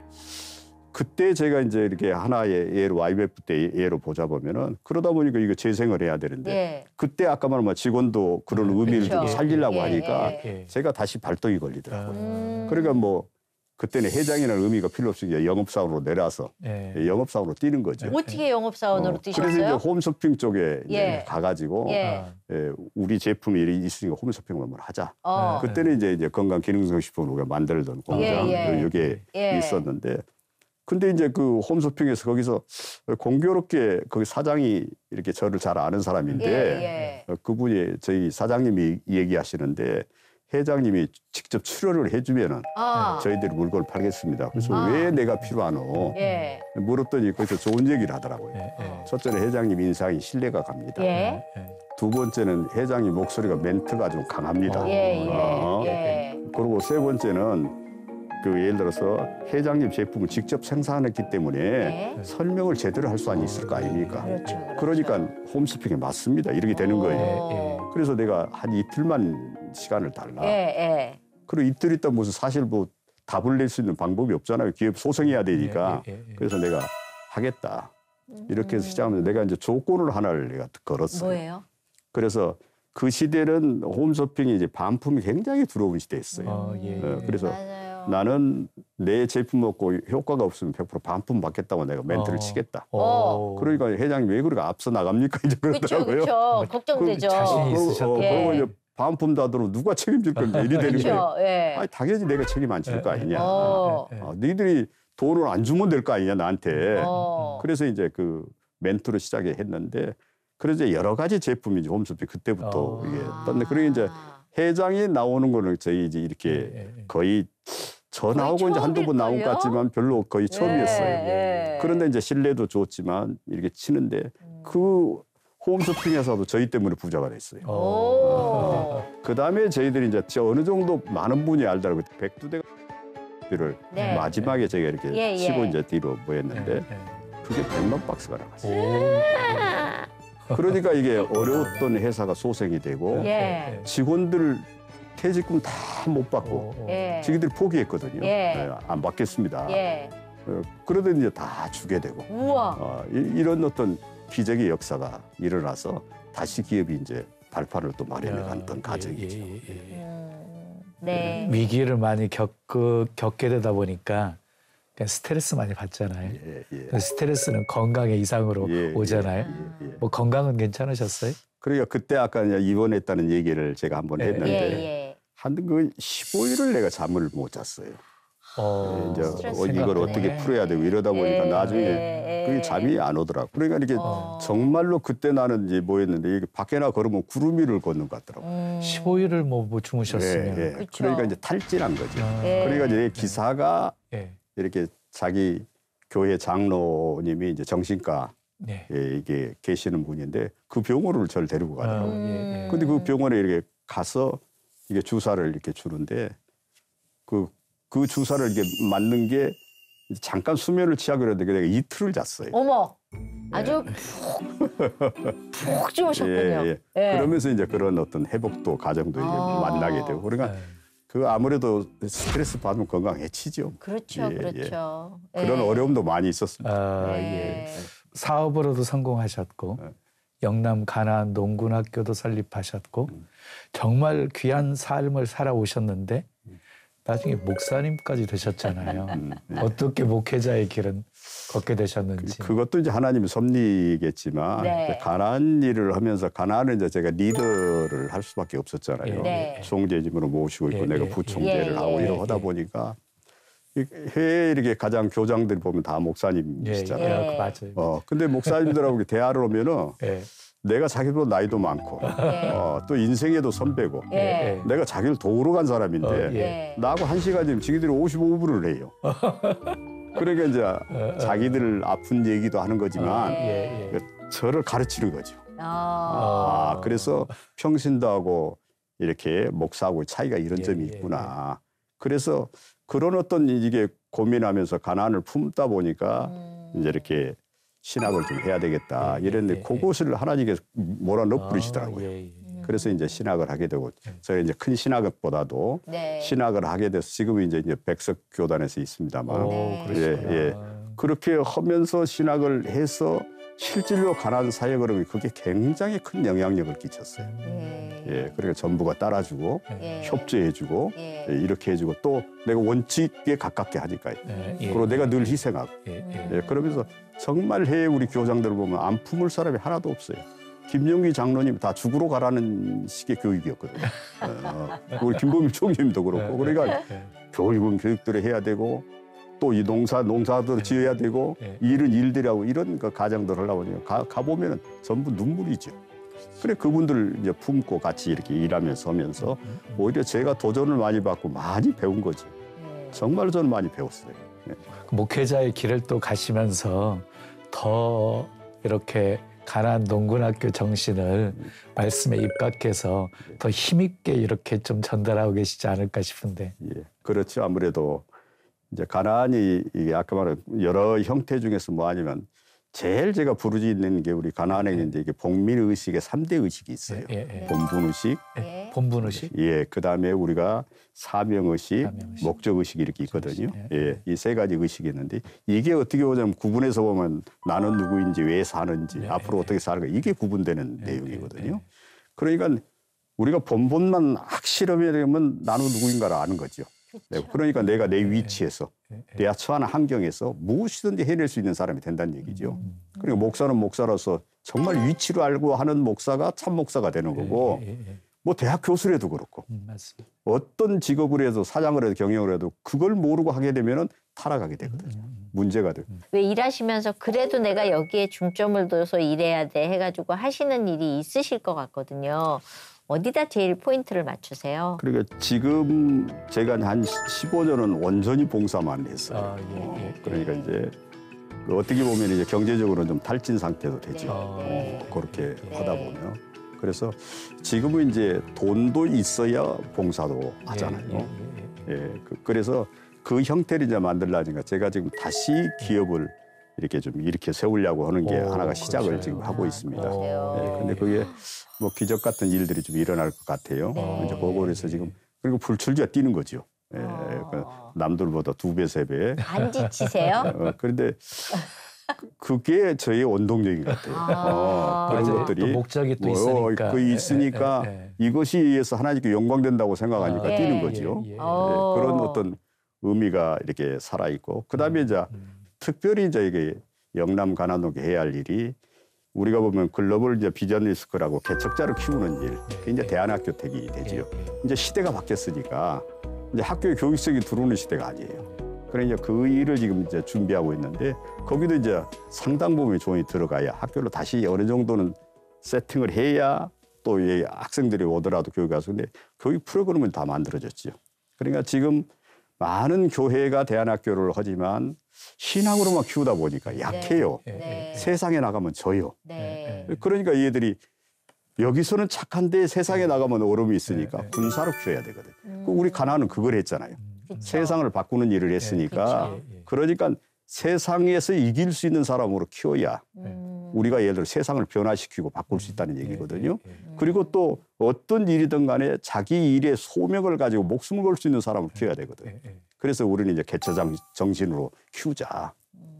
그때 제가 이제 이렇게 하나의 예로 IMF 때 예로 보자 보면은 그러다 보니까 이거 재생을 해야 되는데 그때 아까 말한 직원도 그런 의미를 좀 살리려고 하니까 제가 다시 발동이 걸리더라고요. 그러니까 뭐 그때는 회장이라는 의미가 필요 없이 영업사원으로 내려서 영업사원으로 뛰는 거죠. 어떻게 영업사원으로 뛰셨어요? 그래서 이제 홈쇼핑 쪽에 이제 가가지고 우리 제품이 있으니까 홈쇼핑을 한번 하자. 그때는 이제 건강기능성식품을 우리가 만들던 공장 이게 있었는데 근데 이제 그 홈쇼핑에서 거기서 공교롭게 거기 사장이 이렇게 저를 잘 아는 사람인데 그분이 저희 사장님이 얘기하시는데 회장님이 직접 출연을 해주면은 저희들이 물건을 팔겠습니다. 그래서 왜 내가 필요하노? 물었더니 거기서 좋은 얘기를 하더라고요. 첫째는 회장님 인상이 신뢰가 갑니다. 두 번째는 회장님 목소리가 멘트가 좀 강합니다. 그리고 세 번째는 그 예를 들어서 회장님 제품을 직접 생산했기 때문에 설명을 제대로 할 수 있을 거 아닙니까? 그러니까 홈쇼핑에 맞습니다. 이렇게 되는 거예요. 그래서 내가 한 이틀만 시간을 달라. 그리고 이틀 있다 무슨 사실 뭐 답을 낼 수 있는 방법이 없잖아요. 기업 소송해야 되니까. 그래서 내가 하겠다. 이렇게 해서 시작하면서 내가 이제 조건을 하나를 내가 걸었어요. 뭐예요? 그래서 그 시대는 홈쇼핑이 이제 반품이 굉장히 들어온 시대였어요. 그래서 맞아요. 나는 내 제품 먹고 효과가 없으면 100% 반품 받겠다고 내가 멘트를 치겠다. 그러니까 회장님 왜 그렇게 앞서 나갑니까? 이제 그러더라고요. 그렇죠. 걱정되죠. 자신이 있으셨고. 그리고 이제 반품 다 들어오면 누가 책임질 건데 이리 되는 거예요. 예. 아니, 당연히 내가 책임 안 질 거 아니냐. 어. 너희들이 돈을 안 주면 될 거 아니냐 나한테. 어. 그래서 이제 그 멘트로 시작했는데 그래서 이제 여러 가지 제품이 이제 홈쇼핑 그때부터 이게 떴는데 그리고 이제 회장이 나오는 거는 저희 이제 이렇게 거의 저 나오고 이제 한두 번 나온 것 같지만 별로 거의 처음이었어요. 그런데 이제 신뢰도 좋지만 이렇게 치는데 그 홈쇼핑에서도 저희 때문에 부자가 됐어요. 그 다음에 저희들이 이제 어느 정도 많은 분이 알더라고요. 백두대간을 마지막에 저희가 이렇게 치고 이제 뒤로 모였는데 그게 100만 박스가 나갔어요. 그러니까 이게 어려웠던 회사가 소생이 되고 직원들 퇴직금 다 못 받고 자기들이 포기했거든요. 안 받겠습니다. 그러더니 이제 다 주게 되고 이런 어떤 기적의 역사가 일어나서 다시 기업이 이제 발판을 또 마련해 갔던 과정이죠. 네. 위기를 많이 겪게 되다 보니까 그냥 스트레스 많이 받잖아요. 스트레스는 건강의 이상으로 오잖아요. 뭐 건강은 괜찮으셨어요? 그러니까 그때 아까 입원했다는 얘기를 제가 한번 했는데 한 그 15일을 내가 잠을 못 잤어요. 이제 이걸 어떻게 풀어야 되고 이러다 보니까 나중에 그게 잠이 안 오더라고. 그러니까 이렇게 정말로 그때 나는 이제 뭐였는데 이게 밖에 나 걸으면 구름 위를 걷는 것 같더라고. 15일을 뭐 주무셨으면. 그러니까 이제 탈진한 거죠. 그러니까 이제 기사가 이렇게 자기 교회 장로님이 이제 정신과 이게 계시는 분인데 그 병원을 저를 데리고 가더라고요. 근데 그 병원에 이렇게 가서 이게 주사를 이렇게 주는데 그 주사를 이렇게 맞는 게 잠깐 수면을 취하고 그랬는데 내가 이틀을 잤어요. 어머, 아주 푹 주무셨군요. 그러면서 이제 그런 어떤 회복도 과정도 이제 만나게 되고 그러니까 그 아무래도 스트레스 받으면 건강 해치죠. 그렇죠, 그렇죠. 그런 어려움도 많이 있었습니다. 사업으로도 성공하셨고 영남 가나안 농군학교도 설립하셨고 정말 귀한 삶을 살아오셨는데 나중에 목사님까지 되셨잖아요. 어떻게 목회자의 길은 걷게 되셨는지. 그것도 이제 하나님의 섭리겠지만 가나안 일을 하면서 가나안은 이제 제가 리더를 할 수밖에 없었잖아요. 총재직으로 모시고 있고 내가 부총재를 하고 이러고 하다 보니까 해외에 이렇게 가장 교장들이 보면 다 목사님이시잖아요. 맞아요. 근데 목사님들하고 대화를 하면은 내가 자기보다 나이도 많고 또 인생에도 선배고 내가 자기를 도우러 간 사람인데 나하고 1시간이면 지기들이 55분을 해요. 그러니까 이제 자기들 아픈 얘기도 하는 거지만 저를 가르치는 거죠. 그래서 평신도하고 이렇게 목사하고 차이가 이런 점이 있구나. 그래서 그런 어떤 이게 고민하면서 가난을 품다 보니까 이제 이렇게 신학을 좀 해야 되겠다 이랬는데 그것을 하나님께서 몰아넣어 버리시더라고요. 그래서 이제 신학을 하게 되고 저희 이제 큰 신학보다도 신학을 하게 돼서 지금은 이제 백석교단에서 있습니다만 그렇게 하면서 신학을 해서 실질로 가난 사역을 하면 그게 굉장히 큰 영향력을 끼쳤어요. 그러니까 전부가 따라주고 협조해주고 이렇게 해주고 또 내가 원칙에 가깝게 하니까요. 그리고 내가 늘 희생하고 그러면서 정말 해외 우리 교장들을 보면 안 품을 사람이 하나도 없어요. 김영기 장로님 다 죽으러 가라는 식의 교육이었거든요. 우리 김범일 총재님도 그렇고 그러니까 교육은 교육대로 해야 되고 또 이 농사도 지어야 되고 일은 일들하고 이런 그 가정들 하려고 하니까 가보면 전부 눈물이죠. 그래 그분들 이제 품고 같이 이렇게 일하면서 하면서 오히려 제가 도전을 많이 받고 많이 배운 거지. 정말 저는 많이 배웠어요. 목회자의 길을 또 가시면서 더 이렇게 가나안 농군학교 정신을 말씀에 입각해서 더 힘있게 이렇게 좀 전달하고 계시지 않을까 싶은데. 그렇죠. 아무래도 이제 가나안이 이게 아까 말한 여러 형태 중에서 뭐 아니면 제일 제가 부르짖는 게 우리 가나안에 이제 이게 복민 의식의 3대 의식이 있어요. 본분 의식, 본분 의식, 그다음에 우리가 사명 의식, 목적 의식 이렇게 있거든요. 이 세 가지 의식이 있는데 이게 어떻게 보자면 구분해서 보면 나는 누구인지 왜 사는지 앞으로 어떻게 살까 이게 구분되는 내용이거든요. 그러니까 우리가 본분만 확실하면 나는 누구인가를 아는 거죠. 그러니까 내가 내 위치에서 내가 처한 환경에서 무엇이든지 해낼 수 있는 사람이 된다는 얘기죠. 그러니까 목사는 목사로서 정말 위치를 알고 하는 목사가 참 목사가 되는 거고 뭐 대학 교수라도 그렇고 어떤 직업을 해도 사장을 해도 경영을 해도 그걸 모르고 하게 되면은 타락하게 되거든요. 문제가 돼요. 왜 일하시면서 그래도 내가 여기에 중점을 둬서 일해야 돼 해가지고 하시는 일이 있으실 것 같거든요. 어디다 제일 포인트를 맞추세요? 그러니까 지금 제가 한 15년은 온전히 봉사만 했어요. 그러니까 이제 어떻게 보면 이제 경제적으로는 좀 탈진 상태도 되죠. 그렇게 하다 보면. 그래서 지금은 이제 돈도 있어야 봉사도 하잖아요. 그래서 그 형태를 이제 만들려니까 제가 지금 다시 기업을 이렇게 좀 이렇게 세우려고 하는 게 하나가 시작을 그렇죠. 지금 하고 있습니다. 근데 그게 뭐 기적 같은 일들이 좀 일어날 것 같아요. 이제 그거에서 지금 그리고 불출주가 뛰는 거죠. 그러니까 남들보다 2배, 3배. 안 지치세요? 그런데 그게 저의 원동력인 것 같아요. 그런 맞아요. 것들이 또 목적이 또 있으니까. 그 있으니까 이것이 의해서 하나님께 영광된다고 생각하니까 뛰는 거죠. 그런 어떤 의미가 이렇게 살아 있고 그다음에 이제 특별히 이제 이게 영남 가나안동에 해야 할 일이 우리가 보면 글로벌 이제 비전리스크라고 개척자를 키우는 일, 그게 이제 대안학교 택이 되지요. 이제 시대가 바뀌었으니까 이제 학교에 교육생이 들어오는 시대가 아니에요. 그러니까 그 일을 지금 이제 준비하고 있는데 거기도 이제 상당 부분의 돈이 들어가야 학교로 다시 어느 정도는 세팅을 해야 또 이 학생들이 오더라도 교육 가서 근데 교육 프로그램은 다 만들어졌지요. 그러니까 지금 많은 교회가 대안학교를 하지만 신앙으로만 키우다 보니까 약해요. 세상에 나가면 져요. 그러니까 얘들이 여기서는 착한데 세상에 나가면 어려움이 있으니까 군사로 키워야 되거든. 우리 가나안은 그걸 했잖아요. 그쵸. 세상을 바꾸는 일을 했으니까 그러니까 세상에서 이길 수 있는 사람으로 키워야 우리가 예를 들어 세상을 변화시키고 바꿀 수 있다는 얘기거든요. 그리고 또 어떤 일이든 간에 자기 일의 소명을 가지고 목숨을 걸 수 있는 사람을 키워야 되거든. 그래서 우리는 이제 개척 정신으로 키우자.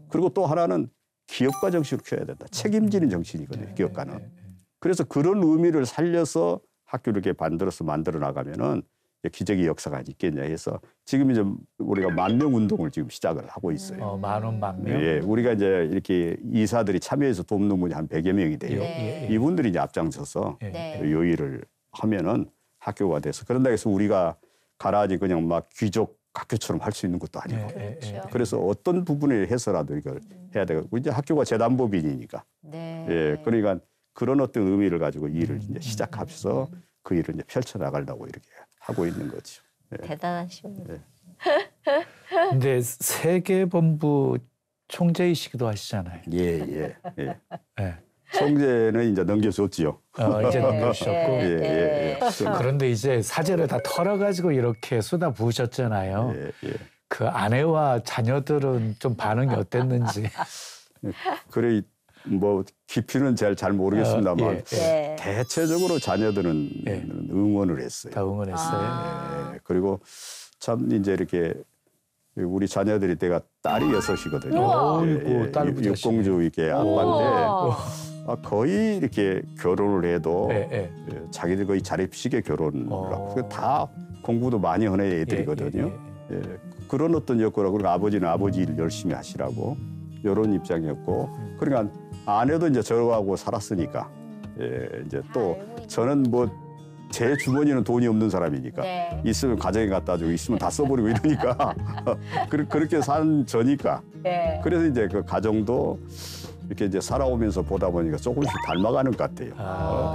그리고 또 하나는 기업가 정신으로 키워야 된다. 책임지는 정신이거든요. 기업가는. 그래서 그런 의미를 살려서 학교를 이렇게 만들어 나가면은 기적의 역사가 있겠냐 해서 지금 이제 우리가 만명 운동을 지금 시작을 하고 있어요. 만원 만명. 예, 우리가 이제 이렇게 이사들이 참여해서 돕는 분이 한 100여 명이 돼요. 이분들이 이제 앞장서서 요일을 하면은 학교가 돼서 그런다 해서 우리가 가라지 그냥 막 귀족 학교처럼 할 수 있는 것도 아니고. 그래서 어떤 부분을 해서라도 이걸 해야 되고 이제 학교가 재단법인이니까. 예, 그러니까 그런 어떤 의미를 가지고 일을 이제 시작하면서 그 일을 이제 펼쳐 나가려고 이렇게 하고 있는 거죠. 대단하십니다. 근데 세계본부 총재이시기도 하시잖아요. 예. 총재는 이제 넘겨줬지요. 이제 넘겨주셨고. 그런데 이제 사제를 다 털어가지고 이렇게 쏟아 부으셨잖아요. 그 아내와 자녀들은 좀 반응이 어땠는지. 그래 뭐 깊이는 잘 모르겠습니다만 대체적으로 자녀들은 응원을 했어요. 다 응원했어요. 그리고 참 이제 이렇게 우리 자녀들이 내가 딸이 6이거든요. 딸 육공주 이렇게 아빠인데 거의 이렇게 결혼을 해도 자기들 거의 자립식의 결혼을 하고 다 공부도 많이 하는 애들이거든요. 그런 어떤 여건하고 그리고 아버지는 아버지 일 열심히 하시라고 이런 입장이었고 그러니까 아내도 이제 저하고 살았으니까 이제 또 저는 뭐 제 주머니는 돈이 없는 사람이니까 있으면 가정에 갖다 주고 있으면 다 써버리고 이러니까 그렇게 산 저니까 그래서 이제 그 가정도 이렇게 이제 살아오면서 보다 보니까 조금씩 닮아가는 것 같아요.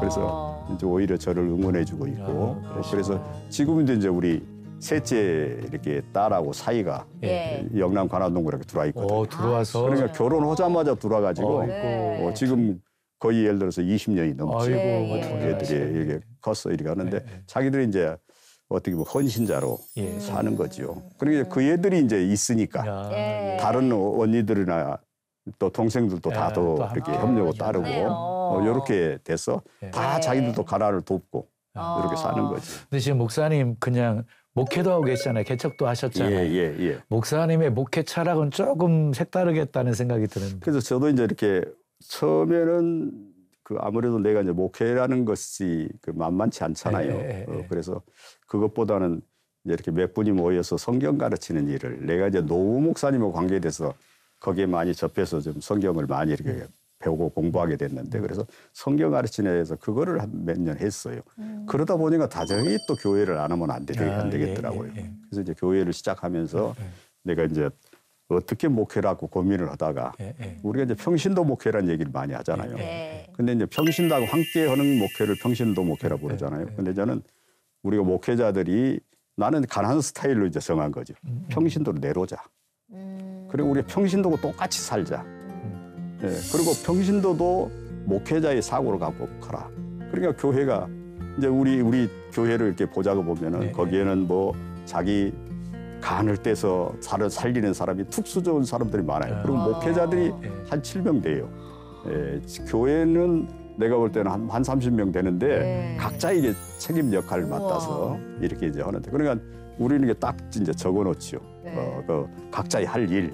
그래서 이제 오히려 저를 응원해주고 있고 그래서 지금은 이제 우리 셋째 이렇게 딸하고 사이가 영남 관안동으로 이렇게 들어와 있거든요. 들어와서 그러니까 결혼하자마자 들어와가지고 지금 거의 예를 들어서 20년이 넘지 애들이 이렇게 컸어 이렇게 하는데 자기들이 이제 어떻게 보면 헌신자로 사는 거죠. 그러니까 그 애들이 이제 있으니까 다른 언니들이나 또 동생들도 다 더 이렇게 협력을 따르고 이렇게 돼서 다 자기들도 가난을 돕고 이렇게 사는 거지. 근데 지금 목사님 그냥 목회도 하고 계시잖아요. 개척도 하셨잖아요. 목사님의 목회 철학은 조금 색다르겠다는 생각이 드는데. 그래서 저도 이제 이렇게 처음에는 그 아무래도 내가 이제 목회라는 것이 그 만만치 않잖아요. 그래서 그것보다는 이제 이렇게 몇 분이 모여서 성경 가르치는 일을 내가 이제 노후 목사님과 관계돼서 거기에 많이 접해서 좀 성경을 많이 이렇게 배우고 공부하게 됐는데 그래서 성경 가르치는 데서 그거를 한 몇 년 했어요. 그러다 보니까 다정히 또 교회를 안 하면 안 되겠더라고요. 그래서 이제 교회를 시작하면서 내가 이제 어떻게 목회라고 고민을 하다가 우리가 이제 평신도 목회라는 얘기를 많이 하잖아요. 근데 이제 평신도하고 함께 하는 목회를 평신도 목회라고 부르잖아요. 근데 저는 우리가 목회자들이 나는 가난 스타일로 이제 정한 거죠. 평신도로 내려오자. 그리고 우리 평신도고 똑같이 살자. 그리고 평신도도 목회자의 사고를 갖고 가라. 그러니까 교회가 이제 우리 교회를 이렇게 보자고 보면은 거기에는 뭐 자기 간을 떼서 살리는 사람이 특수 좋은 사람들이 많아요. 그리고 목회자들이 한 7명 돼요. 교회는 내가 볼 때는 한 30명 되는데 각자 이게 책임 역할을 맡아서 이렇게 이제 하는데 그러니까 우리는 이게 딱 이제 적어놓지요. 그 각자의 할 일.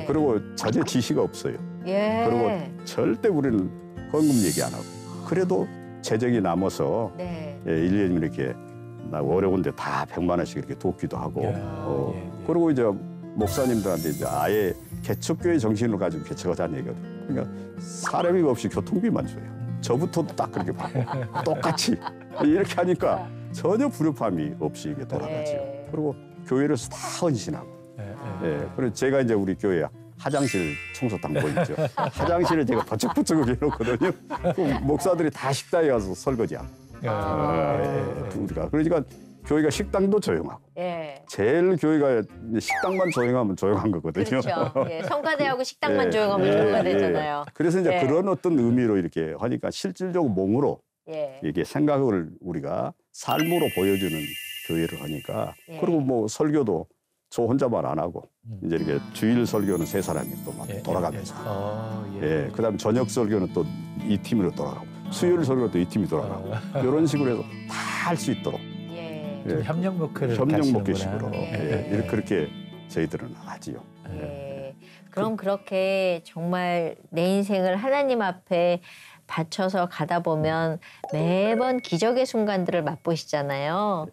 그리고 전혀 지시가 없어요. 그리고 절대 우리는 헌금 얘기 안 하고. 그래도 재정이 남아서 1년이면 이렇게 나 어려운데 다 100만 원씩 이렇게 돕기도 하고. 그리고 이제 목사님들한테 이제 아예 개척교회 정신을 가지고 개척하자는 얘기거든. 그러니까 사람이 없이 교통비만 줘요. 저부터도 딱 그렇게 받고 똑같이 이렇게 하니까 전혀 불협화음이 없이 이게 돌아가죠. 그리고 교회를 다 헌신하고. 그래서 제가 이제 우리 교회 화장실 청소 당보 있죠. 화장실을 제가 버쩍버쩍 해놓거든요. 목사들이 다 식당에 가서 설거지하고. 우리가 그러니까 교회가 식당도 조용하고. 제일 교회가 식당만 조용하면 조용한 거거든요. 그렇죠. 성가대하고 식당만 조용하면 조용가 되잖아요. 그래서 이제 그런 어떤 의미로 이렇게 하니까 실질적으로 몸으로 이게 생각을 우리가 삶으로 보여주는 교회를 하니까 그리고 뭐 설교도 저 혼자만 안 하고 이제 이렇게 주일 설교는 3사람이 또 막 돌아가면서 그다음에 저녁 설교는 또 이 팀으로 돌아가고 수요일 설교도 이 팀이 돌아가고 이런 식으로 해서 다 할 수 있도록 협력 목회를 협력 목회식으로 그렇게 저희들은 하지요. 그럼 그렇게 정말 내 인생을 하나님 앞에 바쳐서 가다 보면 매번 기적의 순간들을 맛보시잖아요.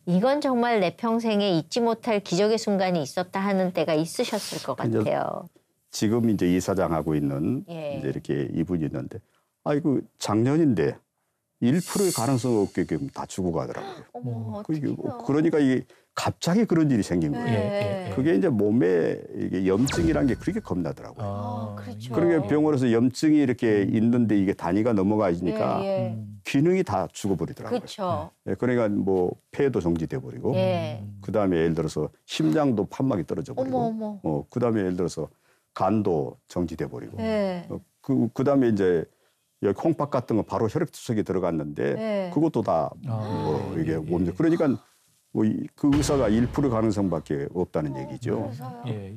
이건 정말 내 평생에 잊지 못할 기적의 순간이 있었다 하는 때가 있으셨을 것 같아요. 지금 이제 이사장하고 있는 이제 이렇게 이분이 있는데, 아이고 작년인데 1%의 가능성 없게 다 죽어가더라고요. 어머, 그러니까 이게 갑자기 그런 일이 생긴 거예요. 그게 이제 몸에 이게 염증이라는 게 그렇게 겁나더라고요. 그렇죠. 그러니까 병원에서 염증이 이렇게 있는데 이게 단위가 넘어가니까 기능이 다 죽어버리더라고요. 그렇죠. 그러니까 뭐 폐도 정지돼 버리고, 그 다음에 예를 들어서 심장도 판막이 떨어져 버리고, 그 다음에 예를 들어서 간도 정지돼 버리고, 그 다음에 이제 여기 콩팥 같은 거 바로 혈액투석에 들어갔는데 그것도 다 이게 몸 그러니까 뭐 그 의사가 1% 가능성밖에 없다는 얘기죠.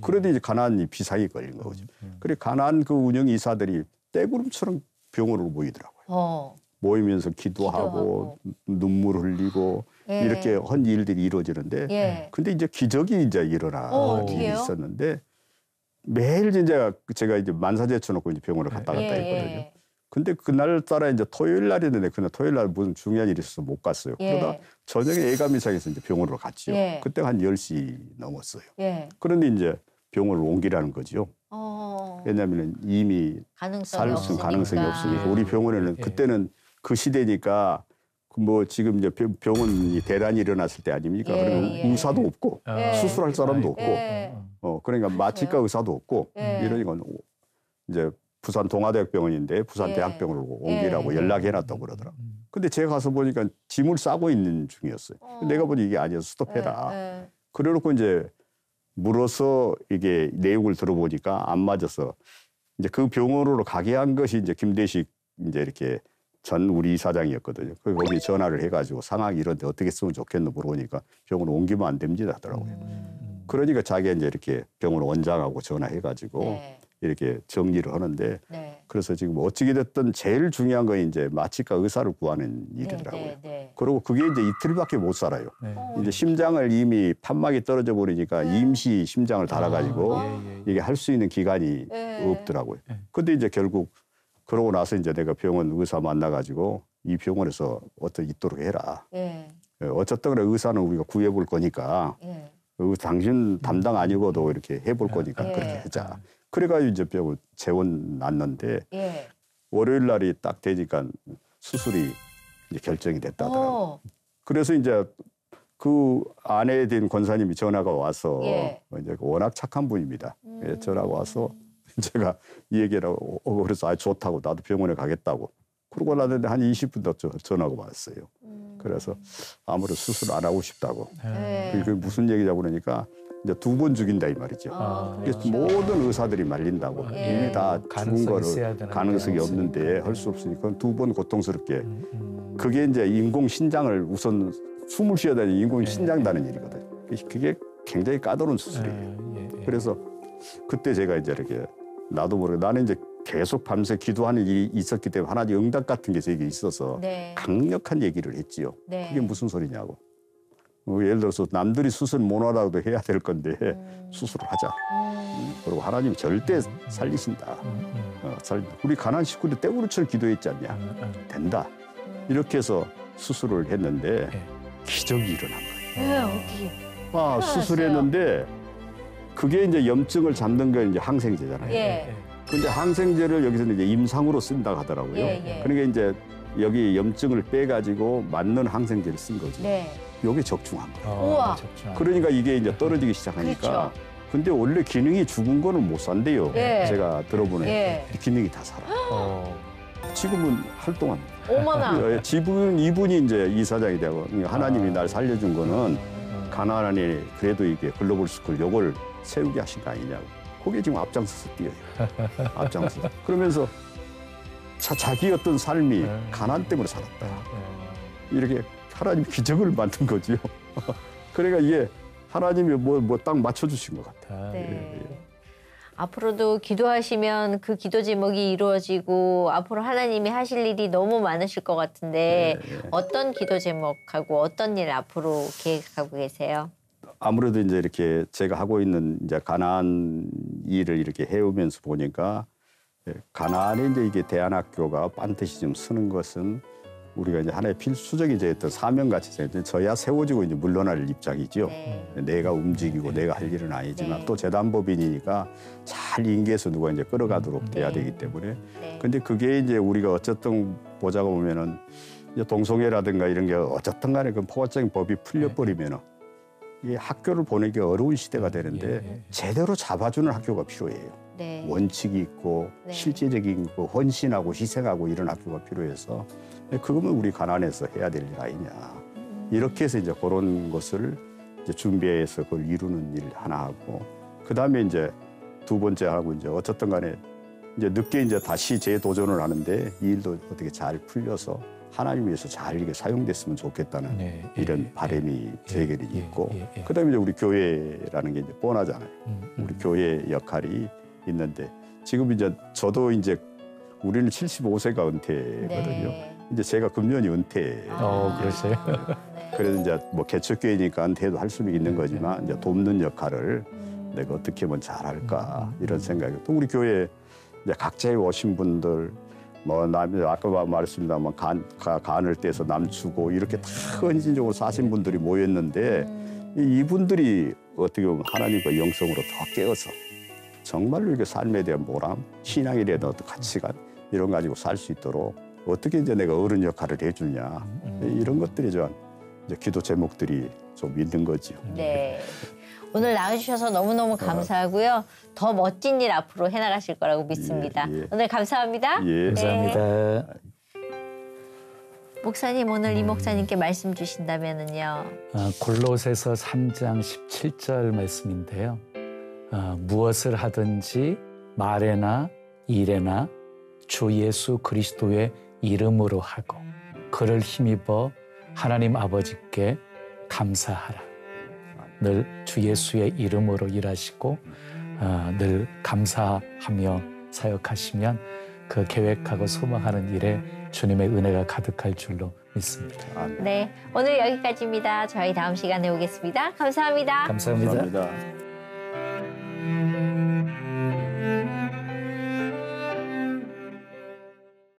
그런데 이제 가난이 비상이 걸린 거죠. 그래 가난 그 운영 이사들이 떼구름처럼 병원으로 모이더라고요. 모이면서 기도하고 눈물 흘리고 이렇게 한 일들이 이루어지는데 근데 이제 기적이 이제 일어나는 일이 있었는데 매일 이제 제가 이제 만사제 쳐놓고 이제 병원을 갔다 갔다 했거든요. 근데 그날따라 이제 토요일 날이었는데 그날 토요일 날 무슨 중요한 일이 있어서 못 갔어요. 그러다 저녁에 예감이상에서 이제 병원으로 갔지요. 그때 한 10시 넘었어요. 그런데 이제 병원을 옮기라는 거죠. 왜냐하면 이미 살 수 있는 가능성이 없으니까 우리 병원에는 그때는 그 시대니까 뭐 지금 이제 병원이 대란이 일어났을 때 아닙니까? 그러면 의사도 없고 수술할 사람도 없고 그러니까 마취과 의사도 없고 이러니까 이제 부산 동아대학병원인데 부산 대학병원으로 옮기라고 연락해놨다고 그러더라고요. 근데 제가 가서 보니까 짐을 싸고 있는 중이었어요. 내가 보니 이게 아니어서 스톱해라. 그래놓고 이제 물어서 이게 내용을 들어보니까 안 맞아서 이제 그 병원으로 가게 한 것이 이제 김대식 이제 이렇게 전 우리 이사장이었거든요. 거기 전화를 해가지고 상황이 이런데 어떻게 쓰면 좋겠노 물어보니까 병원을 옮기면 안 됩니다 하더라고요. 그러니까 자기가 이제 이렇게 병원 원장하고 전화해가지고 이렇게 정리를 하는데 네. 그래서 지금 어찌게 됐든 제일 중요한 건 이제 마취과 의사를 구하는 일이더라고요. 네, 네. 그리고 그게 이제 이틀밖에 못 살아요. 네. 이제 심장을 이미 판막이 떨어져 버리니까 임시 심장을 달아가지고 이게 할 수 있는 기간이 없더라고요. 근데 이제 결국 그러고 나서 이제 내가 병원 의사 만나가지고 이 병원에서 어떻게 있도록 해라. 어쨌든 그래 의사는 우리가 구해볼 거니까 당신 담당 아니고도 이렇게 해볼 거니까 그렇게 하자. 그래가지고 이제 병원 재원 났는데 월요일 날이 딱 되니까 수술이 이제 결정이 됐다 하더라고요. 그래서 이제 그 아내에 대한 권사님이 전화가 와서 이제 워낙 착한 분입니다. 전화가 와서 제가 이 얘기를 하고 그래서 좋다고 나도 병원에 가겠다고. 그러고 나는데 한 20분 더 전화가 왔어요. 그래서 아무래도 수술 안 하고 싶다고. 그게 무슨 얘기냐 그러니까 이제 2번 죽인다 이 말이죠. 그래서 그렇죠. 모든 의사들이 말린다고. 이미 다 죽은 거를 가능성이 없는데 할 수 없으니까 2번 고통스럽게. 그게 이제 인공 신장을 우선 숨을 쉬어야 되는 인공 신장 다는 일이거든요. 그게 굉장히 까다로운 수술이에요. 그래서 그때 제가 이제 이렇게 나도 모르게 나는 이제 계속 밤새 기도하는 일이 있었기 때문에 하나님 응답 같은 게 제게 있어서 강력한 얘기를 했지요. 그게 무슨 소리냐고. 예를 들어서 남들이 수술 못하라고도 해야 될 건데 수술을 하자. 그리고 하나님 절대 살리신다. 우리 가난한 식구들 떼구르처럼 기도했지 않냐. 된다. 이렇게 해서 수술을 했는데 기적이 일어난 거예요. 어떻게? 수술했는데 그게 이제 염증을 잡는 게 이제 항생제잖아요. 근데 항생제를 여기서는 이제 임상으로 쓴다고 하더라고요. 그러니까 이제 여기 염증을 빼가지고 맞는 항생제를 쓴 거죠. 이게 적중한 거예요. 우와. 그러니까 이게 이제 떨어지기 시작하니까. 그렇죠. 근데 원래 기능이 죽은 거는 못 산대요. 제가 들어보네. 기능이 다 살아. 지금은 활동합니다. 어머나. 이분이 이제 이사장이 되고 하나님이 날 살려준 거는 가나안에 그래도 이게 글로벌 스쿨 요걸 세우게 하신 거 아니냐고. 그게 지금 앞장서서 뛰어요. 앞장서. 그러면서 자기 어떤 삶이 가난 때문에 살았다. 이렇게 하나님이 기적을 만든 거지요. 그러니까 이게 하나님이 뭐 딱 맞춰주신 것 같아요. 앞으로도 기도하시면 그 기도 제목이 이루어지고 앞으로 하나님이 하실 일이 너무 많으실 것 같은데 어떤 기도 제목하고 어떤 일 앞으로 계획하고 계세요? 아무래도 이제 이렇게 제가 하고 있는 이제 가나안 일을 이렇게 해오면서 보니까 가나안에 이제 이게 대안학교가 반드시 좀 서는 것은 우리가 이제 하나의 필수적인 이제 어떤 사명같이 저야 세워지고 이제 물러날 입장이죠. 내가 움직이고 내가 할 일은 아니지만 또 재단법인이니까 잘 인계해서 누가 이제 끌어가도록 돼야 되기 때문에. 근데 그게 이제 우리가 어쨌든 보자고 보면은 이제 동성애라든가 이런 게 어쨌든 간에 그 포괄적인 법이 풀려버리면은 이 학교를 보내기 어려운 시대가 되는데 제대로 잡아주는 학교가 필요해요. 원칙이 있고 실제적인 거 헌신하고 희생하고 이런 학교가 필요해서 그거면 우리 가난해서 해야 될 일 아니냐. 이렇게 해서 이제 그런 것을 이제 준비해서 그걸 이루는 일 하나 하고 그다음에 이제 두 번째 하고 이제 어쨌든 간에 이제 늦게 이제 다시 재도전을 하는데 이 일도 어떻게 잘 풀려서 하나님 위해서 잘 이렇게 사용됐으면 좋겠다는 이런 바람이 제게는 있고 그다음에 이제 우리 교회라는 게 이제 뻔하잖아요. 우리 교회 역할이 있는데 지금 이제 저도 이제 우리는 75세가 은퇴거든요. 이제 제가 금년이 은퇴예요. 그러세요? 그래서 이제 뭐 개척교회니까 은퇴도 할 수는 있는 거지만 이제 돕는 역할을 내가 어떻게 하면 잘할까 이런 생각이. 또 우리 교회 이제 각자에 오신 분들 뭐 아까 말했습니다만 간을 떼서 남주고 이렇게 다 헌신적으로 사신 분들이 모였는데 이분들이 어떻게 보면 하나님과 영성으로 더 깨어서 정말로 이렇게 삶에 대한 보람, 신앙에 대한 어떤 가치관 이런 거 가지고 살 수 있도록 어떻게 이제 내가 어른 역할을 해주냐 이런 것들이 좀 이제 기도 제목들이 좀 있는 거죠. 네. 오늘 나와주셔서 너무너무 감사하고요. 더 멋진 일 앞으로 해나가실 거라고 믿습니다. 오늘 감사합니다. 감사합니다. 목사님 오늘 이 목사님께 말씀 주신다면은요. 골로새서 3장 17절 말씀인데요. 무엇을 하든지 말에나 일에나 주 예수 그리스도의 이름으로 하고 그를 힘입어 하나님 아버지께 감사하라. 늘 주 예수의 이름으로 일하시고 늘 감사하며 사역하시면 그 계획하고 소망하는 일에 주님의 은혜가 가득할 줄로 믿습니다. 네, 오늘 여기까지입니다. 저희 다음 시간에 오겠습니다. 감사합니다. 감사합니다. 감사합니다.